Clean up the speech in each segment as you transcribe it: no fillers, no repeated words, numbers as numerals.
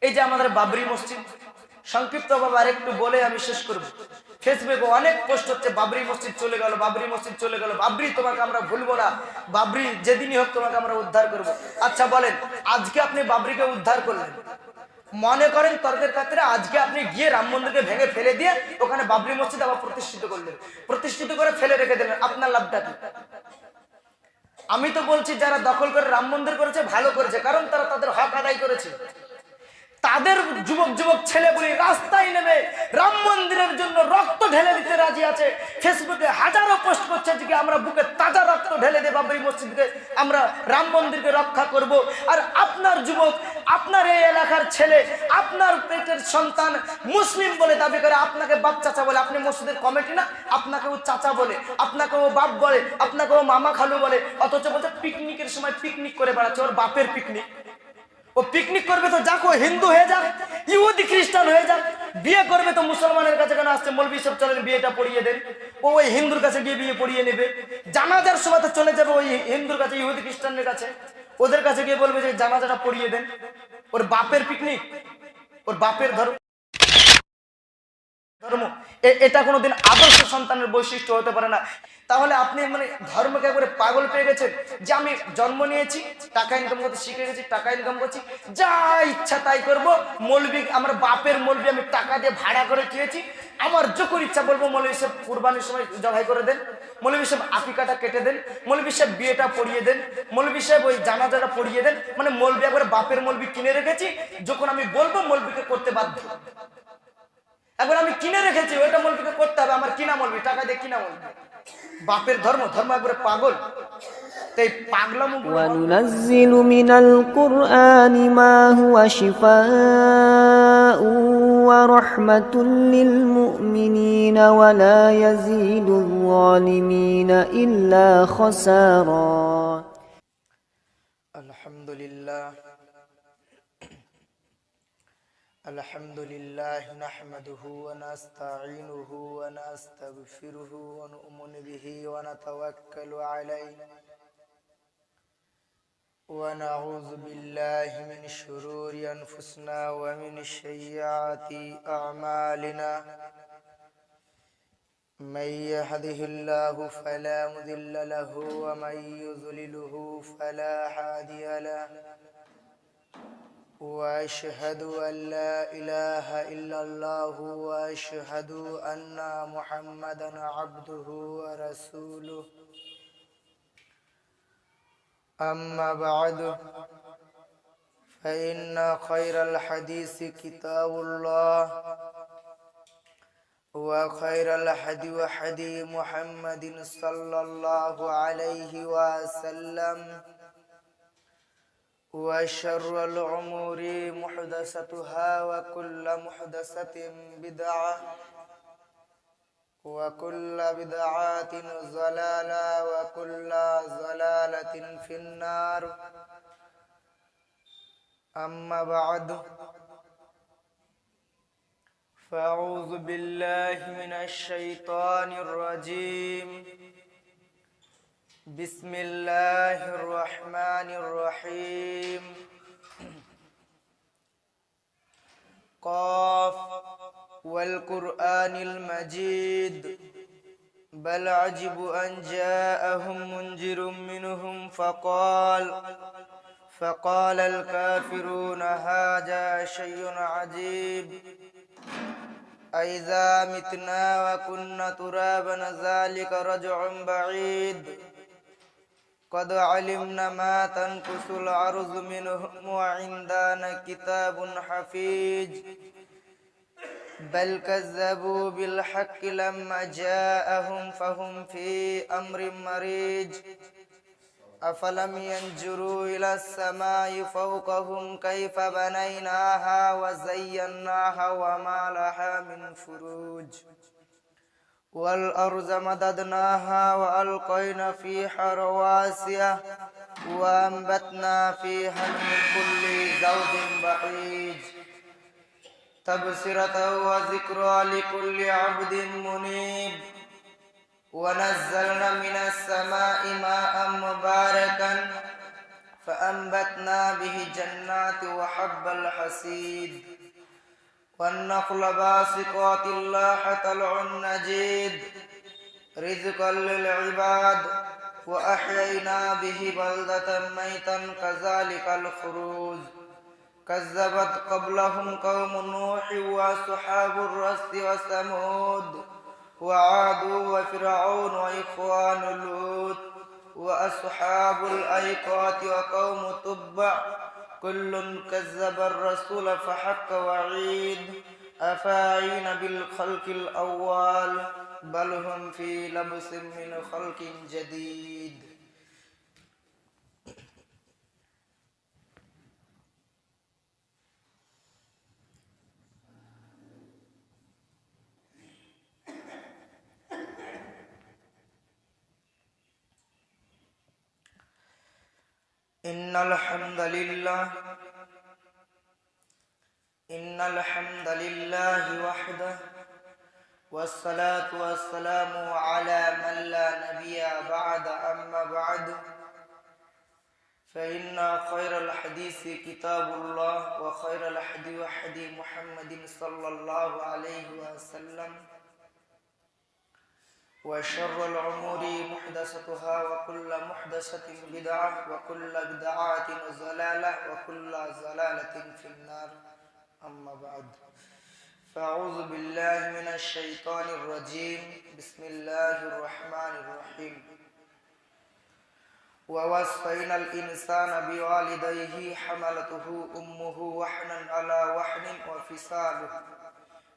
এই যে আমাদের বাবরি মসজিদ, সংক্ষিপ্তভাবে আরেকটু বলে আমি শেষ করব। ফেসবুকে অনেক পোস্ট হচ্ছে বাবরি মসজিদ চলে গেল, বাবরি মসজিদ চলে গেল, বাবরি তোমাকে আমরা ভুলবো না, বাবরি যেদিনই হোক তোমাকে আমরা উদ্ধার করব। আচ্ছা বলেন, আজকে আপনি বাবরিকে উদ্ধার করলেন, মনে করেন তর্কের ক্ষেত্রে আজকে আপনি গিয়ে রাম মন্দিরকে ভেঙে ফেলে দিয়ে ওখানে বাবরি মসজিদ আবার প্রতিষ্ঠিত করলেন, প্রতিষ্ঠিত করে ফেলে রেখে দিলেন, আপনার লাভটা কি? আমি তো বলছি যারা দখল করে রাম মন্দির করেছে ভালো করেছে, কারণ তারা তাদের হক আদায় করেছে। তাদের যুবক যুবক ছেলেগুলি রাস্তায় নেমে রাম মন্দিরের জন্য রক্ত ঢেলে দিতে রাজি আছে। ফেসবুকে হাজারো পোস্ট করছে যে আমরা বুকে তাজা রক্ত ঢেলে দেব, বাবরি মসজিদকে আমরা রাম মন্দিরকে রক্ষা করব। আর আপনার যুবক, আপনার এই এলাকার ছেলে, আপনার পেটের সন্তান মুসলিম বলে দাবি করে আপনাকে বাপ চাচা বলে, আপনি মসজিদের কমিটি না, আপনাকে ও চাচা বলে, আপনাকে ও বাপ বলে, আপনাকে ও মামা খালু বলে, অথচ বলছে পিকনিকের সময় পিকনিক করে বেড়াচ্ছে, ওর বাপের পিকনিক। ও পিকনিক করবে তো যাক, ও হিন্দু হয়ে যাক, ইহুদি খ্রিস্টান হয়ে যাক, বিয়ে করবে তো মুসলমানের কাছে কেন আসছে? মৌলবি সব চলেন বিয়েটা পড়িয়ে দেন, ও ওই হিন্দুর কাছে গিয়ে বিয়ে পড়িয়ে নেবে। জানাজার সময় তো চলে যাবে ওই হিন্দুর কাছে, ইহুদি খ্রিস্টানের কাছে, ওদের কাছে গিয়ে বলবে যে জানাজাটা পড়িয়ে দেন। ওর বাপের পিকনিক, ওর বাপের ধর্ম, এটা কোনোদিন আদর্শ সন্তানের বৈশিষ্ট্য হতে পারে না। তাহলে আপনি মানে ধর্মকে একবারে পাগল পেয়ে গেছেন যে আমি জন্ম নিয়েছি, টাকা ইনকাম করতে শিখে গেছি, টাকা ইনকাম করছি, যা ইচ্ছা তাই করবো। মৌলবি, আমার বাপের মৌলবি আমি টাকা দিয়ে ভাড়া করে খেয়েছি, আমার যখন ইচ্ছা বলবো মৌলবি সাহেব কুরবানির সময় জবাই করে দেন, মৌলবি সাহেব আকিকাটা কেটে দেন, মৌলবি সাহেব বিয়েটা পড়িয়ে দেন, মৌলবি সাহেব ওই জানাজাটা পড়িয়ে দেন। মানে মৌলবি একবারে বাপের মৌলবি কিনে রেখেছি, যখন আমি বলবো মৌলবিকে করতে বাধ্য। একবার আমি কিনে রেখেছি, ওইটা মৌলবিকে করতে হবে, আমার কিনা মৌলবি, টাকা দিয়ে কিনা মৌলবি। বাপের ধর্ম, ধর্ম একবারে পাগল। তাই পাগলামো। وَنُنَزِّلُ مِنَ الْقُرْآنِ مَا هُوَ شِفَاءٌ وَرَحْمَةٌ لِّلْمُؤْمِنِينَ وَلَا يَزِيدُ الظَّالِمِينَ إِلَّا خَسَارًا. আলহামদুলিল্লাহ, আলহামদুলিল্লাহ নাহমাদুহু ওয়া নাস্তাঈনুহু ওয়া নাস্তাগফিরুহু ওয়া নু'মিনু বিহি ওয়া নাতাওয়াক্কালু আলাইহি ওয়া নাউযু বিল্লাহি মিন শুরুরি আনফুসিনা ওয়া মিন সাইয়্যাতি আ'মালিনা। মান ইয়াহদিহিল্লাহু ফালা মুদিল্লা লাহু ওয়া মান ইউদ্লিলহু ফালা হাদিয়া লাহু। وأشهد أن لا إله إلا الله وأشهد أن محمدا عبده ورسوله. أما بعد، فإن خير الحديث كتاب الله، وخير الهدي هدي محمد صلى الله عليه وسلم، وشر الأمور محدثاتها وكل محدثة بدعة وكل بدعة ضلالة وكل ضلالة في النار. أما بعد، فأعوذ بالله من الشيطان الرجيم. بسم الله الرحمن الرحيم. قاف والقرآن المجيد بل عجب أن جاءهم منذر منهم فقال الكافرون هذا شيء عجيب أإذا متنا وكنا ترابا ذلك رجع بعيد قد علمنا ما تنقص الأرض منهم وعندنا كتاب حفيظ بل كذبوا بالحق لما جاءهم فهم في أمر مريج أفلم ينظروا إلى السماء فوقهم كيف بنيناها وزيناها وما لها من فروج والأرض مددناها وألقينا فيها رواسي وأنبتنا فيها من كل زوج بهيج تبصرة وذكرى لكل عبد منيب. ونزلنا من السماء ماء مباركا فأنبتنا به جنات وحب الحصيد والنخل باسقات لاح طلع نضيد رزقا للعباد وأحيينا به بلدة ميتا كذلك الخروج كذبت قبلهم قوم نوح وأصحاب الرس وثمود وعاد وفرعون وإخوان لوط وأصحاب الأيقات وقوم تبع كل كذب الرسول فحق وعيد أفاعين بالخلق الأول بل هم في لبس من خلق جديد. إن الحمد لله وحده والصلاة والسلام على من لا نبي بعد أما بعد فإن خير الحديث كتاب الله وخير الهدي هدي محمد صلى الله عليه وسلم وشر الأمور محدثاتها وكل محدثة بدعة وكل بدعة ضلالة وكل ضلالة في النار أما بعد فأعوذ بالله من الشيطان الرجيم بسم الله الرحمن الرحيم ووصينا الإنسان بوالديه حملته أمه وحنا على وحن وفصاله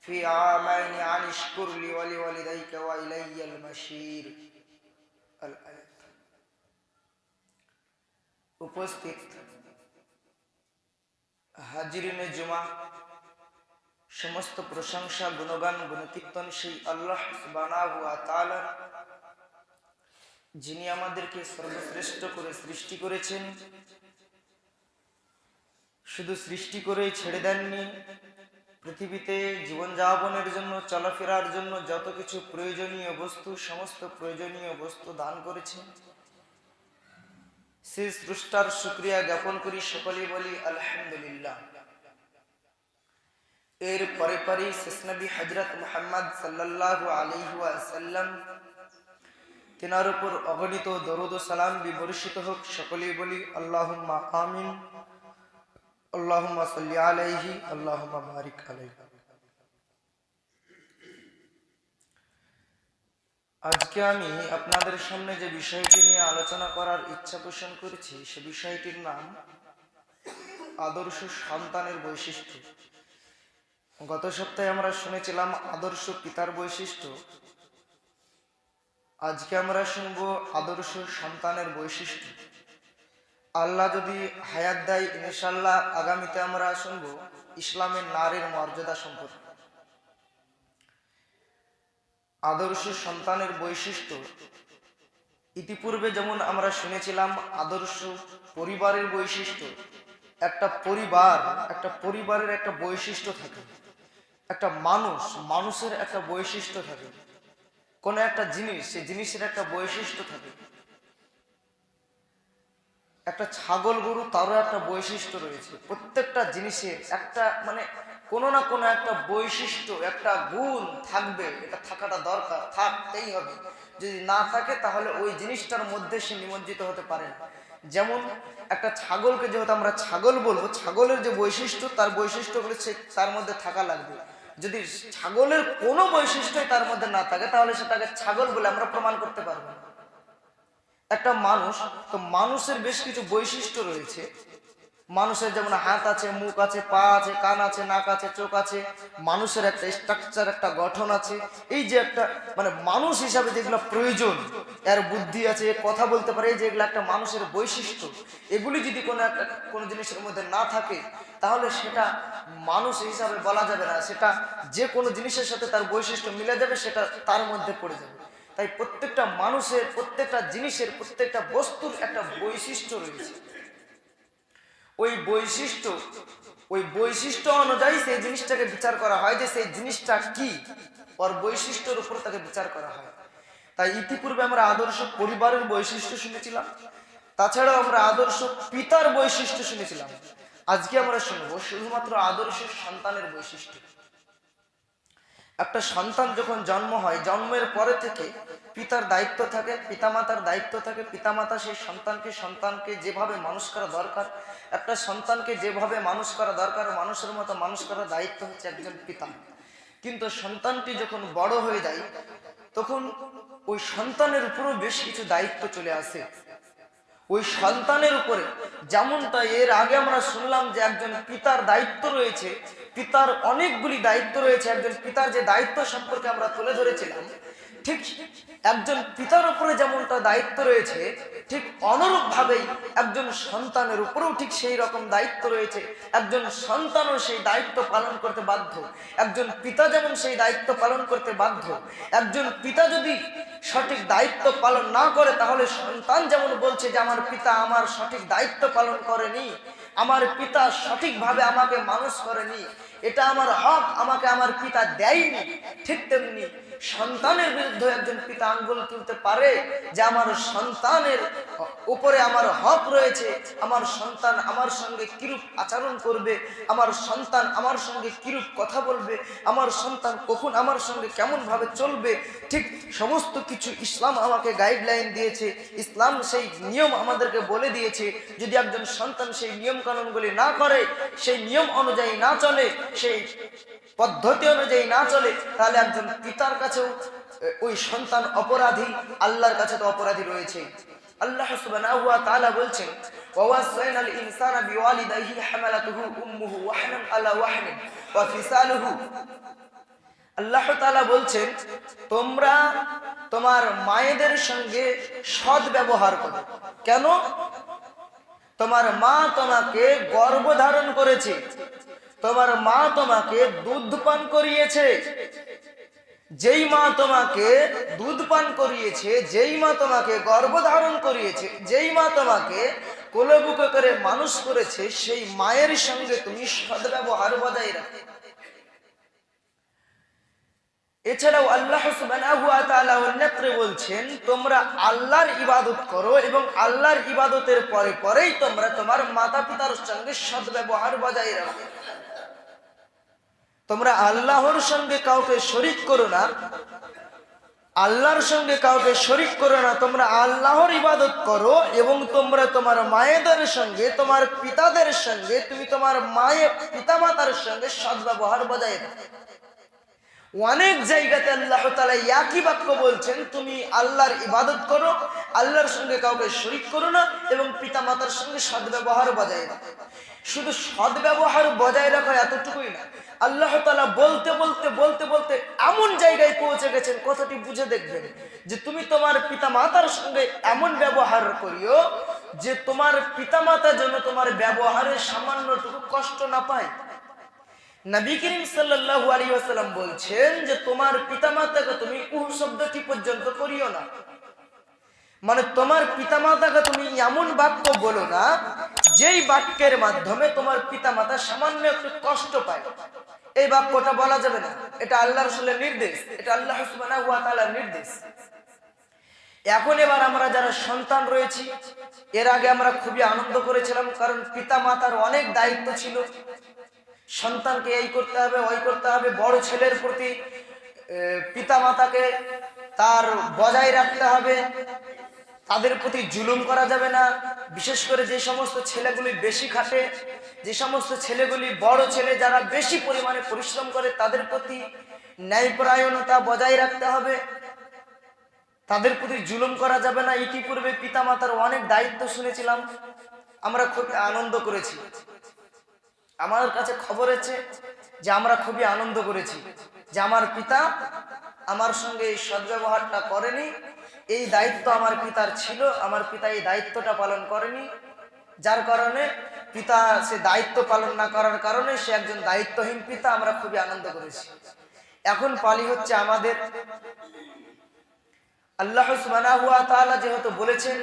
في عامين عن اشكر لي ولوالديك وإلي المصير الآيات. উপস্থিত হাজিরিনে জুমা, সমস্ত প্রশংসা গুণগান গুণকীর্তন সেই আল্লাহ সুবহানাহু ওয়া তাআলা, যিনি আমাদেরকে সর্বশ্রেষ্ঠ করে সৃষ্টি করেছেন। শুধু সৃষ্টি করেই ছেড়ে দেননি, পৃথিবীতে জীবনযাপনের জন্য চলাফেরার জন্য যত কিছু প্রয়োজনীয় বস্তু, সমস্ত প্রয়োজনীয় বস্তু দান করেছেন। সেই স্রষ্টার শুকরিয়া জ্ঞাপন করি, সকলেই বলি আলহামদুলিল্লাহ। এর পরে পরে শেষ নবী হযরত মুহাম্মদ সাল্লাল্লাহু আলাইহি ওয়াসাল্লাম, তিনার উপর অগণিত দরুদ ও সালাম বিবর্ষিত হোক, সকলেই বলি আল্লাহুম্মা আমিন। আল্লাহুম্মা সাল্লি আলাইহি আল্লাহুম্মা বারিক আলাইহি। আজকে আমি আপনাদের সামনে যে বিষয়টি নিয়ে আলোচনা করার ইচ্ছা পোষণ করেছি, সে বিষয়টির নাম আদর্শ সন্তানের বৈশিষ্ট্য। গত সপ্তাহে আমরা শুনেছিলাম আদর্শ পিতার বৈশিষ্ট্য। আজকে আমরা শুনবো আদর্শ সন্তানের বৈশিষ্ট্য। আল্লাহ যদি হায়াত দেয়, ইনশাআল্লাহ আগামীতে আমরা শুনবো ইসলামের নারীর মর্যাদা সম্পর্কে। আদর্শ সন্তানের বৈশিষ্ট্য, ইতিপূর্বে যেমন আমরা শুনেছিলাম আদর্শ পরিবারের বৈশিষ্ট্য। একটা পরিবারের একটা বৈশিষ্ট্য থাকে, একটা মানুষের একটা বৈশিষ্ট্য থাকে, কোন একটা জিনিস, সেই জিনিসের একটা বৈশিষ্ট্য থাকে। একটা ছাগল গরু, তারও একটা বৈশিষ্ট্য রয়েছে। প্রত্যেকটা জিনিসের একটা কোনো না কোনো একটা বৈশিষ্ট্য, একটা গুণ থাকবে। এটা থাকাটা দরকার, থাকতেই হবে। যদি না থাকে তাহলে ওই জিনিসটার মধ্যে সে নিমজ্জিত হতে পারে না। যেমন একটা ছাগলকে যেহেতু আমরা ছাগল বলবো, ছাগলের যে বৈশিষ্ট্য, তার বৈশিষ্ট্যগুলো তার মধ্যে থাকা লাগবে। যদি ছাগলের কোনো বৈশিষ্ট্যই তার মধ্যে না থাকে, তাহলে সেটাকে ছাগল বলে আমরা প্রমাণ করতে পারবো না। একটা মানুষ, তো মানুষের বেশ কিছু বৈশিষ্ট্য রয়েছে। মানুষের যেমন হাত আছে, মুখ আছে, পা আছে, কান আছে, নাক আছে, চোখ আছে। মানুষের একটা স্ট্রাকচার, একটা গঠন আছে। এই যে একটা মানুষ হিসাবে যেগুলো প্রয়োজন, এর বুদ্ধি আছে, কথা বলতে পারে, এই যে এগুলো একটা মানুষের বৈশিষ্ট্য। এগুলি যদি কোনো জিনিসের মধ্যে না থাকে, তাহলে সেটা মানুষ হিসাবে বলা যাবে না। সেটা যে কোনো জিনিসের সাথে তার বৈশিষ্ট্য মিলে যাবে, সেটা তার মধ্যে পড়ে যাবে। তাই প্রত্যেকটা মানুষের, প্রত্যেকটা জিনিসের, প্রত্যেকটা বস্তুর একটা বৈশিষ্ট্য রয়েছে। ওই বৈশিষ্ট্য অনুযায়ী সেই জিনিসটাকে বিচার করা হয়, যে সেই জিনিসটা কি, ওর বৈশিষ্ট্যের উপর তাকে বিচার করা হয়। তাই ইতিপূর্বে আমরা আদর্শ পরিবারের বৈশিষ্ট্য শুনেছিলাম। তাছাড়াও আমরা আদর্শ পিতার বৈশিষ্ট্য শুনেছিলাম। আজকে আমরা শুনবো শুধুমাত্র আদর্শ সন্তানের বৈশিষ্ট্য। একটা সন্তান যখন জন্ম হয়, জন্মের পরে থেকে পিতার দায়িত্ব থাকে, পিতামাতার দায়িত্ব থাকে। পিতামাতা সেই সন্তানকে যেভাবে মানুষ করা দরকার, একটা সন্তানকে যেভাবে মানুষ করা দরকার, মানুষের মতো মানুষ করার দায়িত্ব হচ্ছে একজন পিতা। কিন্তু সন্তানটি যখন বড় হয়ে যায়, তখন ওই সন্তানের উপরও বেশ কিছু দায়িত্ব চলে আসে। ওই সন্তানের উপরে যেমনটা এর আগে আমরা শুনলাম যে একজন পিতার দায়িত্ব রয়েছে, পিতার অনেকগুলি দায়িত্ব রয়েছে, একজন পিতার যে দায়িত্ব সম্পর্কে আমরা তুলে ধরেছিলাম, ঠিক একজন পিতার উপরে যেমনটা দায়িত্ব রয়েছে, ঠিক অনুরূপ ভাবেই একজন সন্তানের উপরেও ঠিক সেই রকম দায়িত্ব রয়েছে। একজন সন্তানও সেই দায়িত্ব পালন করতে বাধ্য। একজন পিতা যেমন সেই দায়িত্ব পালন করতে বাধ্য, একজন পিতা যদি সঠিক দায়িত্ব পালন না করে, তাহলে সন্তান যেমন বলছে যে আমার পিতা আমার সঠিক দায়িত্ব পালন করেনি, আমার পিতা সঠিকভাবে আমাকে মানুষ করেনি, এটা আমার হক, আমাকে আমার পিতা দেয়নি, ঠিক তেমনি সন্তানের বিরুদ্ধে একজন পিতা আঙ্গুল তুলতে পারে যে আমার সন্তানের উপরে আমার হক রয়েছে, আমার সন্তান আমার সঙ্গে কিরূপ আচরণ করবে, আমার সন্তান আমার সঙ্গে কিরূপ কথা বলবে, আমার সন্তান কখন আমার সঙ্গে কেমন ভাবে চলবে, ঠিক সমস্ত কিছু ইসলাম আমাকে গাইডলাইন দিয়েছে। ইসলাম সেই নিয়ম আমাদেরকে বলে দিয়েছে। যদি একজন সন্তান সেই নিয়ম কানুনগুলি না করে, সেই নিয়ম অনুযায়ী না চলে, সেই পদ্ধতি অনুযায়ী না চলে, তাহলে একজন পিতার কাছেও ওই সন্তান অপরাধী, আল্লাহর কাছে তো অপরাধী রয়েছে। আল্লাহ সুবহানাহু ওয়া তাআলা বলছেন, ওয়াসাইনাল ইনসানা বিওয়ালিদাইহি হামালাতুহু উম্মুহু ওয়াহনান আলা ওয়াহনিন ওয়া ফিসালুহু। আল্লাহ তাআলা বলছেন, তোমরা তোমার মায়েদের সঙ্গে সৎ ব্যবহার করো। কেন? তোমার মা তোমাকে গর্ভধারণ করেছে, তোমার মা তোমাকে দুধ পান করিয়েছে। যেই মা তোমাকে দুধ পান করিয়েছে, যেই মা তোমাকে গর্ভধারণ করিয়েছে, যেই মা তোমাকে কোলে বুকে করে মানুষ করেছে, সেই মায়ের সঙ্গে তুমি সদ্ব্যবহার বজায় রাখো। এছাড়াও আল্লাহ সুবহানাহু ওয়া তাআলা অন্যত্র বলছেন, তোমরা আল্লাহর ইবাদত করো এবং আল্লাহর ইবাদতের পরে পরেই তোমরা তোমার মাতা পিতার সঙ্গে সদ্ব্যবহার বজায় রাখো। তোমরা আল্লাহর সঙ্গে কাউকে শরীক করো না, আল্লাহর সঙ্গে কাউকে শরীক করো না, তোমরা আল্লাহর ইবাদত করো এবং তোমরা তোমার মায়েদের সঙ্গে, তোমার পিতাদের সঙ্গে, তুমি তোমার মায়ের পিতামাতার সঙ্গে সদ্ব্যবহার বজায় রাখো। অনেক জায়গাতে আল্লাহ তাআলা একই বাক্য বলছেন, তুমি আল্লাহর ইবাদত করো, আল্লাহর সঙ্গে কাউকে শরীক করো না এবং পিতামাতার সঙ্গে সদ্ব্যবহার বজায় রাখো। শুধু সদ্ব্যবহার বজায় রাখা এতটুকুই না, আল্লাহ তাআলা বলতে বলতে বলতে বলতে এমন জায়গায় পৌঁছে গেছেন, কথাটি বুঝে দেখবেন, যে তুমি তোমার পিতামাতার সঙ্গে এমন ব্যবহার করিও যে তোমার পিতামাতা যেন তোমার ব্যবহারে সামান্যটুকু কষ্ট না পায়। নবী করিম সাল্লাল্লাহু আলাইহি ওয়াসাল্লাম বলছেন যে তোমার পিতামাতাকে তুমি উহ শব্দটি পর্যন্ত করিও না, মানে তোমার পিতামাতাকে তুমি এমন বাক্য বলো না যেই বাক্যের মাধ্যমে তোমার পিতামাতা সামান্য একটু কষ্ট পায়। এই বাক্যটা বলা যাবে না, এটা আল্লাহর রাসূলের নির্দেশ, এটা আল্লাহ সুবহানাহু ওয়া তাআলার নির্দেশ। এখন এবার আমরা যারা সন্তান রয়েছি, এর আগে আমরা খুবই আনন্দ করেছিলাম, কারণ পিতামাতার অনেক দায়িত্ব ছিল। সন্তানকে এই করতে হবে, ওই করতে হবে, বড় ছেলের প্রতি পিতামাতাকে তার বজায় রাখতে হবে, তাদের প্রতি জুলুম করা যাবে না। বিশেষ করে যে সমস্ত ছেলেগুলি বেশি খাটে, যে সমস্ত ছেলেগুলি বড় ছেলে যারা বেশি পরিমাণে পরিশ্রম করে, তাদের প্রতি ন্যায়পরায়ণতা বজায় রাখতে হবে, তাদের প্রতি জুলুম করা যাবে না। ইতিপূর্বে পিতামাতার অনেক দায়িত্ব শুনেছিলাম, আমরা খুব আনন্দ করেছি। আমার কাছে খবর আছে যে আমরা খুবই আনন্দ করেছি যে আমার পিতা আমার সঙ্গে এই সদ্ব্যবহারটা করেনি, এই দায়িত্ব আমার পিতার ছিল, আমার পিতা এই দায়িত্বটা পালন করেনি, যার কারণে পিতা সে দায়িত্ব পালন না করার কারণে সে একজন দায়িত্বহীন পিতা। আমরা খুবই আনন্দ করেছি। এখন পালি হচ্ছে আমাদের। আল্লাহ সুবহানাহু ওয়া তাআলা যেহেতু বলেছেন,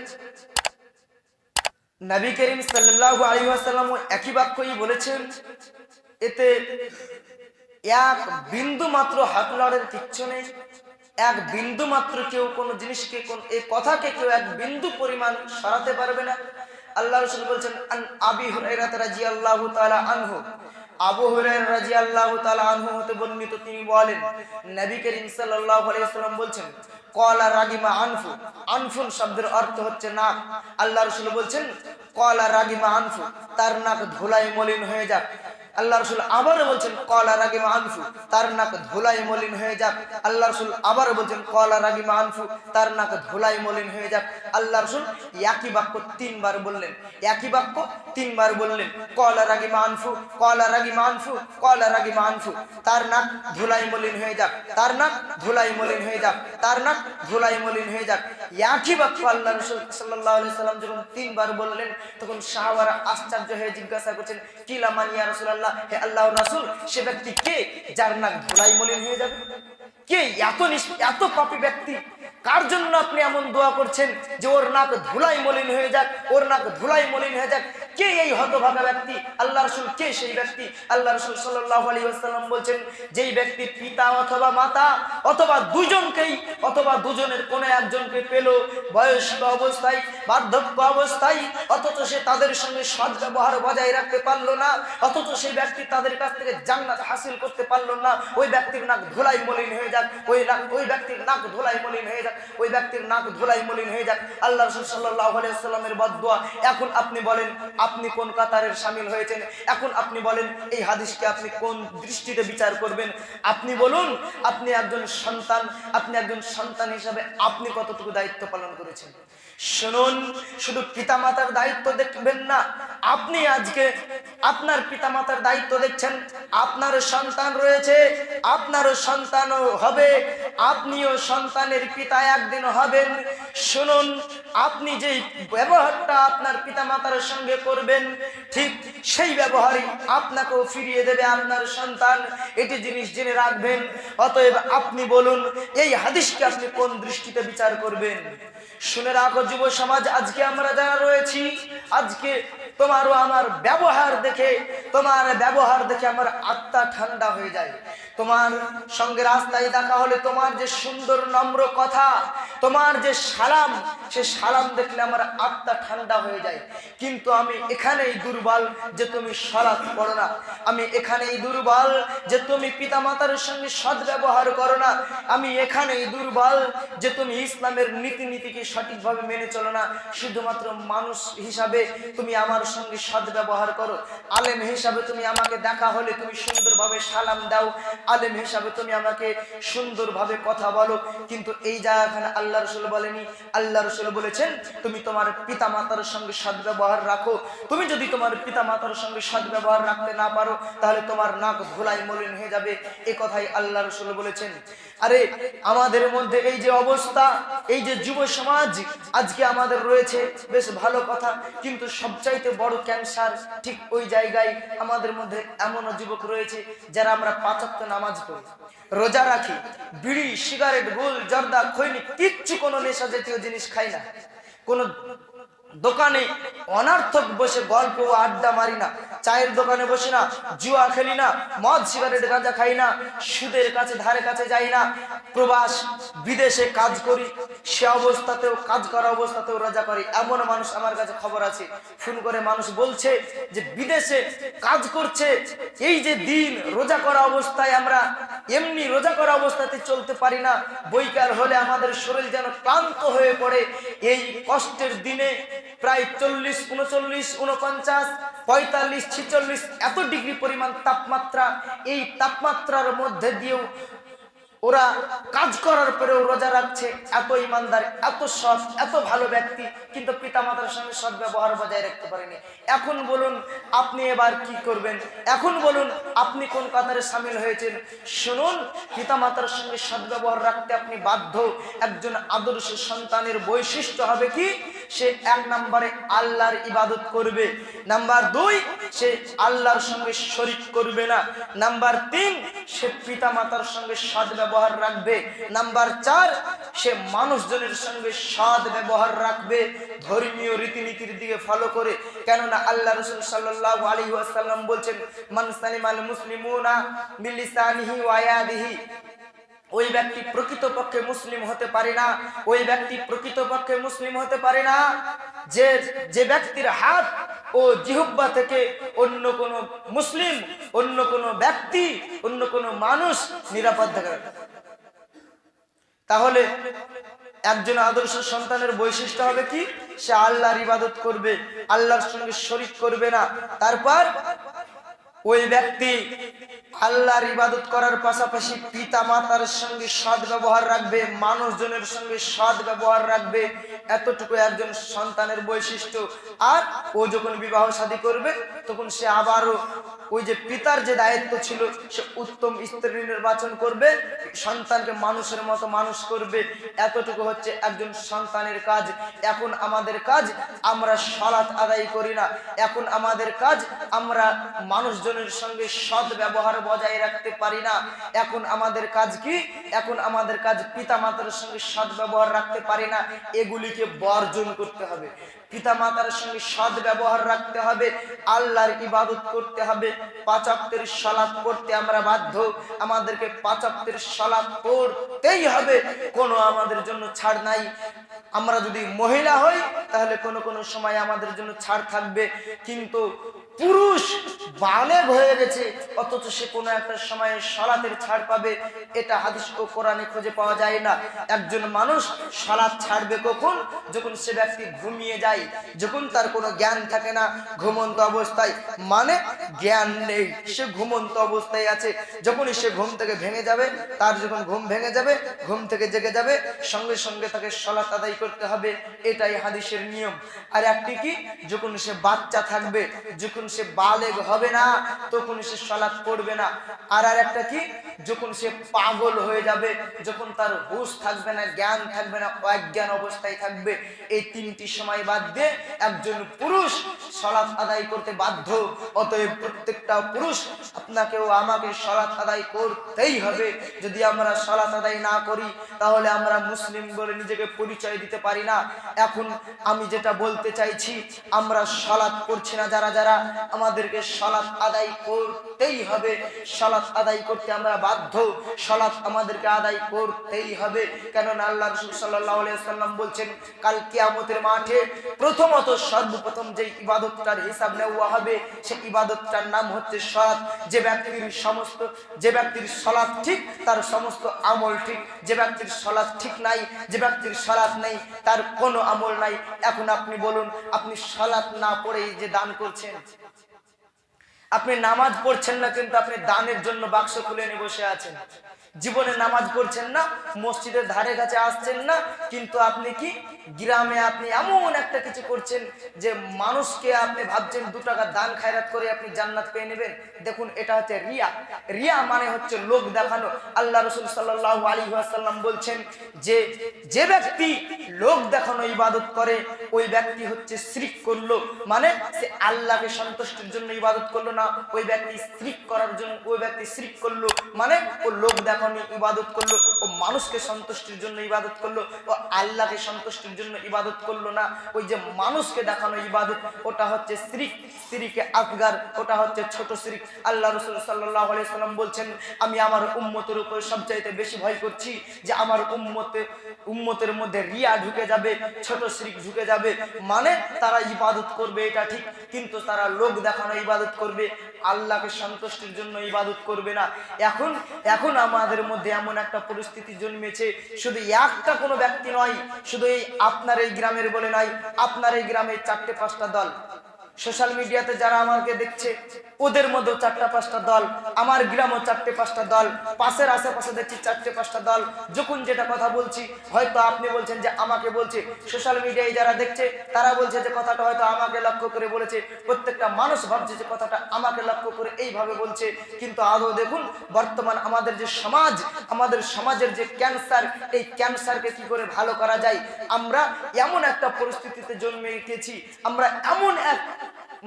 নবী করিম সাল্লাল্লাহু আলাইহি ওয়াসাল্লাম একই বাক্যই বলেছেন, এতে এক বিন্দু মাত্র হাত লড়ের কিচ্ছু নেই। এক বিন্দু মাত্র কেউ কোনো জিনিসকে এই কথাকে কেউ এক বিন্দু পরিমাণ সরাতে পারবে না। আল্লাহ রাসূল বলছেন আন আবি হুরায়রা রাদিয়াল্লাহু তাআলা আনহু, আবু হুরায়রা রাদিয়াল্লাহু তাআলা আনহু হতে বর্ণিত, তিনি বলেন নবী করিম সাল্লাল্লাহু আলাইহি ওয়াসাল্লাম বলছেন ক্বালা রাগিমা আনফু, আনফুন শব্দের অর্থ হচ্ছে নাক। আল্লাহ রাসূল বলছেন ক্বালা রাগিমা আনফু, তার নাক ধুলাই মলিন হয়ে যাক। আল্লাহ রাসূল আবারও বলছেন ক্বালা রাগিমা আনফু, তার নাক ধুলাই মলিন হয়ে যাক। আল্লাহ রাসূল আবারও বলছেন ক্বালা রাগিমা আনফু, তার নাক ধুলাই মলিন হয়ে যাক। আল্লাহ রাসূল একই বাক্য তিনবার বললেন, একই বাক্য তিনবার বললেন, ক্বালা রাগিমা আনফু, ক্বালা রাগিমা আনফু, ক্বালা রাগিমা আনফু, তার নাক ধুলাই মলিন হয়ে যাক, তার নাক ধুলাই মলিন হয়ে যাক, তার নাক ধুলাই মলিন হয়ে যাক। একই বাক্য আল্লাহ রাসূল সাল্লাল্লাহু আলাইহি সাল্লাম যখন তিনবার বললেন, তখন সাহাবারা আশ্চর্য হয়ে জিজ্ঞাসা করছেন কিলা মান ইয়া রাসূলুল্লাহ, হে আল্লাহর রাসূল, সে ব্যক্তি কে যার নাক ধুলাই মলিন হয়ে যাবে? কে এত পাপী ব্যক্তি? কার জন্য আপনি এমন দোয়া করছেন যে ওর নাক ধুলাই মলিন হয়ে যাক, ওর নাক ধুলাই মলিন হয়ে যাক? কে এই হতভাগা ব্যক্তি? আল্লাহ রাসূল কে সেই ব্যক্তি? আল্লাহ রাসূল সাল্লাল্লাহু আলাইহি ওয়াসাল্লাম বলেন, যেই ব্যক্তি পিতা অথবা মাতা অথবা দুজনকেই অথবা দুজনের কোন একজনকে পেল বয়স্ক অবস্থায়, বার্ধক্য অবস্থায়, অথচ সে তাদের সঙ্গে সদ্ব্যবহার বজায় রাখতে পারলো না, অথচ সেই ব্যক্তি তাদের কাছ থেকে জান্নাত হাসিল করতে পারলো না, ওই ব্যক্তির নাক ধুলাই মলিন হয়ে যাক, ওই ব্যক্তির নাক ধুলাই মলিন হয়ে যাক, ওই ব্যক্তির নাক ধুলাই মলিন হয়ে যাক। আল্লাহ রাসূল সাল্লাল্লাহু আলাইহি ওয়াসাল্লামের বদদুয়া। এখন আপনি বলেন আপনি কোন কাতারের শামিল হয়েছেন? এখন আপনি বলেন এই হাদিসকে আপনি কোন দৃষ্টিতে বিচার করবেন? আপনি বলুন, আপনি একজন সন্তান, আপনি একজন সন্তান হিসাবে আপনি কতটুকু দায়িত্ব পালন করেছেন? শুনুন, শুধু পিতামাতার দায়িত্ব দেখবেন না, আপনি আজকে আপনার পিতামাতার দায়িত্ব দেখছেন, আপনারও সন্তান রয়েছে, আপনারও সন্তানও হবে, আপনিও সন্তানের পিতা একদিন হবেন। শুনুন, আপনি যেই ব্যবহারটা আপনার পিতামাতার সঙ্গে করবেন, ঠিক সেই ব্যবহারই আপনাকেও ফিরিয়ে দেবে আপনার সন্তান। এটি জিনিস জেনে রাখবেন। অতএব আপনি বলুন এই হাদিসকে আপনি কোন দৃষ্টিতে বিচার করবেন? শুনে রাখো যুব সমাজ, আজকে আমরা যারা রয়েছি, আজকে তোমারও আমার ব্যবহার দেখে, তোমার ব্যবহার দেখে আমার আত্মা ঠান্ডা হয়ে যায়। তোমার সঙ্গে রাস্তায় দেখা হলে তোমার যে সুন্দর নম্র কথা, তোমার যে সালাম, সে সালাম দেখলে আমার আত্মা ঠান্ডা হয়ে যায়। কিন্তু আমি এখানেই দুর্বল যে তুমি সালাত পড়ো না, আমি এখানেই দুর্বল যে তুমি পিতামাতার সঙ্গে সদ্ব্যবহার করো না, আমি এখানেই দুর্বল যে তুমি ইসলামের নীতিকে সঠিকভাবে মেনে চলো না। শুধুমাত্র মানুষ হিসাবে তুমি আমার সঙ্গে সদ্ব্যবহার করো, আলেম হিসাবে তুমি আমাকে দেখা হলে তুমি সুন্দরভাবে সালাম দাও, আলেম হিসাবে তুমি আমাকে সুন্দরভাবে কথা বলো। কিন্তু এই জায়গাখানে আল্লাহ রাসূল বলেনি। আল্লাহ রাসূল বলেছেন তুমি তোমার পিতামাতার সঙ্গে সদ্ব্যবহার রাখো। তুমি যদি তোমার পিতামাতার সঙ্গে সদ্ব্যবহার রাখতে না পারো, তাহলে তোমার নাক ধুলাই মলিন হয়ে যাবে। এই কথাই আল্লাহ রাসূল বলেছেন। আরে আমাদের মধ্যে এই যে অবস্থা, এই যে যুব সমাজ আজকে আমাদের রয়েছে, বেশ ভালো কথা, কিন্তু সবচাইতে বড় ক্যান্সার ঠিক ওই জায়গায় আমাদের মধ্যে এমনও যুবক রয়েছে যারা আমরা 5 ওয়াক্ত নামাজ পড়ি, রোজা রাখি, বিড়ি, সিগারেট, গুল, জর্দা, খৈনি, কিচ্ছু কোনো নেশা জাতীয় জিনিস খাই না, কোনো দোকানে অনার্থক বসে গল্প ও আড্ডা মারি না, চায়ের দোকানে বসি না, জুয়া খেলি না, মদ সিগারেট গাঁজা খাই না, সুদের কাছে ধারে কাছে যাই না, প্রবাস বিদেশে কাজ করি, সে অবস্থাতেও কাজ করা অবস্থাতেও রোজা করি। এমন মানুষ আমার কাছে খবর আছে, ফোন করে মানুষ বলছে যে বিদেশে কাজ করছে, এই যে দিন রোজা করা অবস্থায় আমরা এমনি রোজা করা অবস্থাতে চলতে পারি না, বৈকাল হলে আমাদের শরীর যেন ক্লান্ত হয়ে পড়ে। এই কষ্টের দিনে প্রায় 40, 39, 49, 45, 46 এত ডিগ্রি পরিমাণ তাপমাত্রা, এই তাপমাত্রার মধ্যে দিয়েও ওরা কাজ করার পরেও রোজা রাখছে। এত ইমানদার, এত সৎ, এত ভালো ব্যক্তি, কিন্তু পিতামাতার সঙ্গে সদ্ব্যবহার বজায় রাখতে পারেনি। এখন বলুন আপনি এবার কি করবেন? এখন বলুন আপনি কোন কাতারে শামিল হয়েছেন? শুনুন, পিতামাতার সঙ্গে সদ্ব্যবহার রাখতে আপনি বাধ্য। একজন আদর্শ সন্তানের বৈশিষ্ট্য হবে কি? সে 1 নম্বরে আল্লাহর ইবাদত করবে, নাম্বার 2 সে আল্লাহর সঙ্গে শরীক করবে না, নাম্বার 3 সে পিতামাতার সঙ্গে সদ্ব্যবহার রাখবে, নাম্বার 4 সে মানুষজনের সঙ্গে সৎ ব্যবহার রাখবে ধর্মীয় রীতিনীতির দিকে ফলো করে। কেননা আল্লাহ রাসূল সাল্লাল্লাহু আলাইহি ওয়াসাল্লাম বলছেন মান সালিমাল মুসলিমুনা মিন লিসানিহি ওয়া ইয়াদিহি, ওই ব্যক্তি প্রকৃতপক্ষে মুসলিম হতে পারে না। ওই ব্যক্তি প্রকৃতপক্ষে মুসলিম হতে পারে না যে যে ব্যক্তির হাত ও জিহ্বা থেকে অন্য কোন মুসলিম, অন্য কোন ব্যক্তি, অন্য কোন মানুষ নিরাপদ থাকে। তাহলে একজন আদর্শ সন্তানের বৈশিষ্ট্য হবে কি? সে আল্লাহর ইবাদত করবে, আল্লাহর সঙ্গে শরীক করবে না। তারপর ওই ব্যক্তি আল্লাহর ইবাদত করার পাশাপাশি পিতা মাতার সঙ্গে সৎ ব্যবহার রাখবে, মানুষজনের সঙ্গে সৎ ব্যবহার রাখবে। এতটুকু একজন সন্তানের বৈশিষ্ট্য। আর ও যখন বিবাহ শাদী করবে তখন সে আবারও ওই যে পিতার যে দায়িত্ব ছিল, সে উত্তম স্ত্রী নির্বাচন করবে, সন্তানকে মানুষের মতো মানুষ করবে। এতটুকু হচ্ছে একজন সন্তানের কাজ। এখন আমাদের কাজ, আমরা সালাত আদায় করি না। এখন আমাদের কাজ, আমরা মানুষজনের সঙ্গে সৎ ব্যবহার বজায় রাখতে পারি না। এখন আমাদের কাজ কি? এখন আমাদের কাজ পিতা মাতার সঙ্গে সৎ ব্যবহার রাখতে পারি না। এগুলিকে বর্জন করতে হবে। পিতা মাতার সঙ্গে সৎ ব্যবহার রাখতে হবে, আল্লাহর ইবাদত করতে হবে, 5 ওয়াক্তের সালাত পড়তে আমরা বাধ্য। আমাদেরকে 5 ওয়াক্তের সালাত পড়তেই হবে, কোনো আমাদের জন্য ছাড় নাই। আমরা যদি মহিলা হই তাহলে কোনো সময় আমাদের জন্য ছাড় থাকবে, কিন্তু পুরুষ বালেগ হয়ে গেছে অথচ সে কোনো একটা সময়ে সালাতের ছাড় পাবে, এটা হাদিস ও কোরআনে খুঁজে পাওয়া যায় না। একজন মানুষ সালাত ছাড়বে কখন? যখন সে ব্যক্তি ঘুমিয়ে যায়, যখন তার কোনো জ্ঞান থাকে না, ঘুমন্ত অবস্থায়, মানে জ্ঞান নেই, সে ঘুমন্ত অবস্থায় আছে। যখনই সে ঘুম থেকে ভেঙে যাবে, তার যখন ঘুম ভেঙে যাবে, ঘুম থেকে জেগে যাবে, সঙ্গে সঙ্গে তাকে সালাত আদায় করতে হবে। এটাই হাদিসের নিয়ম। আর একটি কি? যখন সে বাচ্চা থাকবে, যখন সে বালেগ হবে না, তখন সে সালাত পড়বে না। আর একটা কি? যখন সে পাগল হয়ে যাবে, যখন তার হুঁশ থাকবে না, জ্ঞান থাকবে না, অজ্ঞান অবস্থায় থাকবে। এই 3টি সময় বাদ দিয়ে একজন পুরুষ সালাত আদায় করতে বাধ্য। অতএব প্রত্যেকটা পুরুষ, আপনাকেও আমাকে সালাত আদায় করতেই হবে। যদি আমরা সালাত আদায় না করি তাহলে আমরা মুসলিম বলে নিজেকে পরিচয় দিতে পারি না। এখন আমি যেটা বলতে চাইছি, আমরা সালাত পড়ছি না যারা যারা, আমাদেরকে সালাত আদায় করতেই হবে। সালাত আদায় করতে আমরা বাধ্য। সালাত আমাদেরকে আদায় করতেই হবে। কেননা আল্লাহ রাসূল সাল্লাল্লাহু আলাইহি ওয়াসাল্লাম বলছেন, কাল কিয়ামতের মাঠে প্রথমত সর্বপ্রথম যে ইবাদতটার হিসাব নেওয়া হবে, সেই ইবাদতটার নাম হচ্ছে সালাত। যে ব্যক্তির সালাত ঠিক, তার সমস্ত আমল ঠিক। যে ব্যক্তির সালাত ঠিক নাই, যে ব্যক্তির সালাত নেই, তার কোনো আমল নাই। এখন আপনি বলুন, আপনি সালাত না পড়েই যে দান করছেন, আপনি নামাজ পড়ছেন না কিন্তু আপনি দানের জন্য বাক্স খুলে নিয়ে বসে আছেন। জীবনে নামাজ পড়ছেন না, মসজিদের ধারে কাছে আসছেন না, কিন্তু আপনি কি গ্রামে আপনি এমন একটা কিছু করছেন যে মানুষকে আপনি ভাবছেন 2 টাকা দান খায়রাত করে আপনি জান্নাত পেয়ে নেবেন। দেখুন, এটা হচ্ছে রিয়া। রিয়া মানে হচ্ছে লোক দেখানো। আল্লাহ রাসূল সাল্লাল্লাহু আলাইহি ওয়াসাল্লাম বলছেন যে যে ব্যক্তি লোক দেখানো ইবাদত করে, ওই ব্যক্তি হচ্ছে শিরক করলো। মানে সে আল্লাহকে সন্তুষ্টির জন্য ইবাদত করলো না, ওই ব্যক্তি শিরক করার জন্য, ওই ব্যক্তি শিরক করলো। মানে ও লোক দেখানো ইবাদত করলো, ও মানুষকে সন্তুষ্টির জন্য ইবাদত করলো, ও আল্লাহকে সন্তুষ্টির জন্য ইবাদত করলো না। ওই যে মানুষকে দেখানো ইবাদত, ওটা হচ্ছে শিরক, শিরকে আকবার, ওটা হচ্ছে ছোট শিরক। আল্লাহ রাসূল সাল্লাল্লাহু আলাইহি ওয়াসাল্লাম বলছেন, আমি আমার উম্মতের উপর সবচাইতে বেশি ভয় করছি যে আমার উম্মতের মধ্যে রিয়া ঢুকে যাবে, ছোট শিরক ঢুকে যাবে। মানে তারা ইবাদত করবে এটা ঠিক, কিন্তু তারা লোক দেখানো ইবাদত করবে, আল্লাহকে সন্তুষ্টির জন্য ইবাদত করবে না। এখন আমাদের মধ্যে এমন একটা পরিস্থিতি জন্মেছে, শুধু একটা কোনো ব্যক্তি নয়, শুধু এই আপনার এই গ্রামের বলে নয়, আপনার এই গ্রামে 4-5টা দল, সোশ্যাল মিডিয়াতে যারা আমাকে দেখছে ওদের মধ্যে 4-5টা দল, আমার গ্রামও 4-5টা দল, পাশের আশেপাশে দেখছি 4-5টা দল। যখন যেটা কথা বলছি, হয়তো আপনি বলছেন যে আমাকে বলছে, সোশ্যাল মিডিয়ায় যারা দেখছে তারা বলছে যে কথাটা হয়তো আমাকে লক্ষ্য করে বলেছে, প্রত্যেকটা মানুষ ভাবছে যে কথাটা আমাকে লক্ষ্য করে এইভাবে বলছে। কিন্তু আদৌ দেখুন, বর্তমান আমাদের যে সমাজ, আমাদের সমাজের যে ক্যান্সার, এই ক্যান্সারকে কি করে ভালো করা যায়। আমরা এমন একটা পরিস্থিতিতে জন্মে গেছি, আমরা এমন এক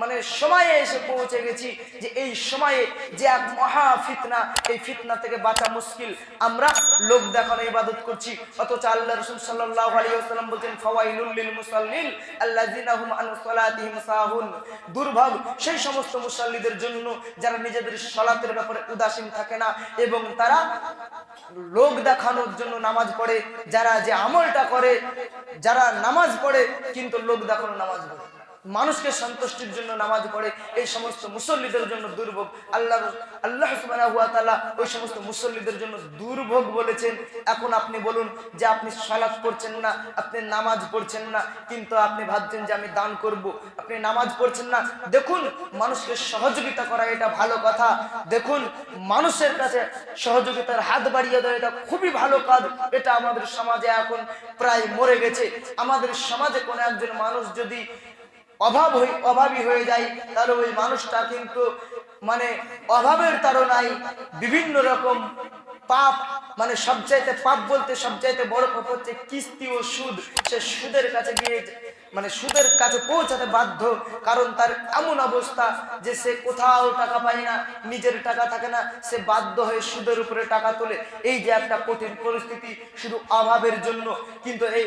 মানে সময়ে এসে পৌঁছে গেছি যে এই সময়ে যে এক মহা ফিতনা, এই ফিতনা থেকে বাঁচা মুশকিল। আমরা লোক দেখানো ইবাদত করছি, অথচ আল্লাহ রাসূল সাল্লাল্লাহু আলাইহি ওয়াসাল্লাম বলেন ফাওয়াইলুল লিল মুসাল্লিন আল্লাযিনা হুম আন সালাতিহিম সাহুন। দুর্ভোগ সেই সমস্ত মুসাল্লিদের জন্য যারা নিজেদের সালাতের ব্যাপারে উদাসীন থাকে না এবং তারা লোক দেখানোর জন্য নামাজ পড়ে। যারা যে আমলটা করে, যারা নামাজ পড়ে কিন্তু লোক দেখানো নামাজ পড়ে, মানুষকে সন্তুষ্টির জন্য নামাজ পড়ে, এই সমস্ত মুসল্লিদের জন্য দুর্ভোগ। আল্লাহ সুবহানাহু ওয়া তাআলা ওই সমস্ত মুসল্লিদের জন্য দুর্ভোগ বলেছেন। এখন আপনি বলুন যে আপনি সালাত পড়ছেন না, আপনি নামাজ পড়ছেন না, কিন্তু আপনি ভাবছেন যে আমি দান করব, আপনি নামাজ পড়ছেন না। দেখুন, মানুষকে সহযোগিতা করা এটা ভালো কথা। দেখুন, মানুষের কাছে সহযোগিতার হাত বাড়িয়ে দেওয়া এটা খুবই ভালো কাজ। এটা আমাদের সমাজে এখন প্রায় মরে গেছে। আমাদের সমাজে কোনো একজন মানুষ যদি অভাবী হয়ে যায়, তাহলে ওই মানুষটা কিন্তু মানে অভাবের তাড়নায় বিভিন্ন রকম পাপ, মানে সবচাইতে পাপ বলতে সবচাইতে বড় পাপ হচ্ছে কিস্তি ও সুদ। সে সুদের কাছে গিয়ে মানে সুদের কাছে পৌঁছাতে বাধ্য, কারণ তার এমন অবস্থা যে সে কোথাও টাকা পায় না, নিজের টাকা থাকে না, সে বাধ্য হয়ে সুদের উপরে টাকা তোলে। এই যে একটা কঠিন পরিস্থিতি শুধু অভাবের জন্য। কিন্তু এই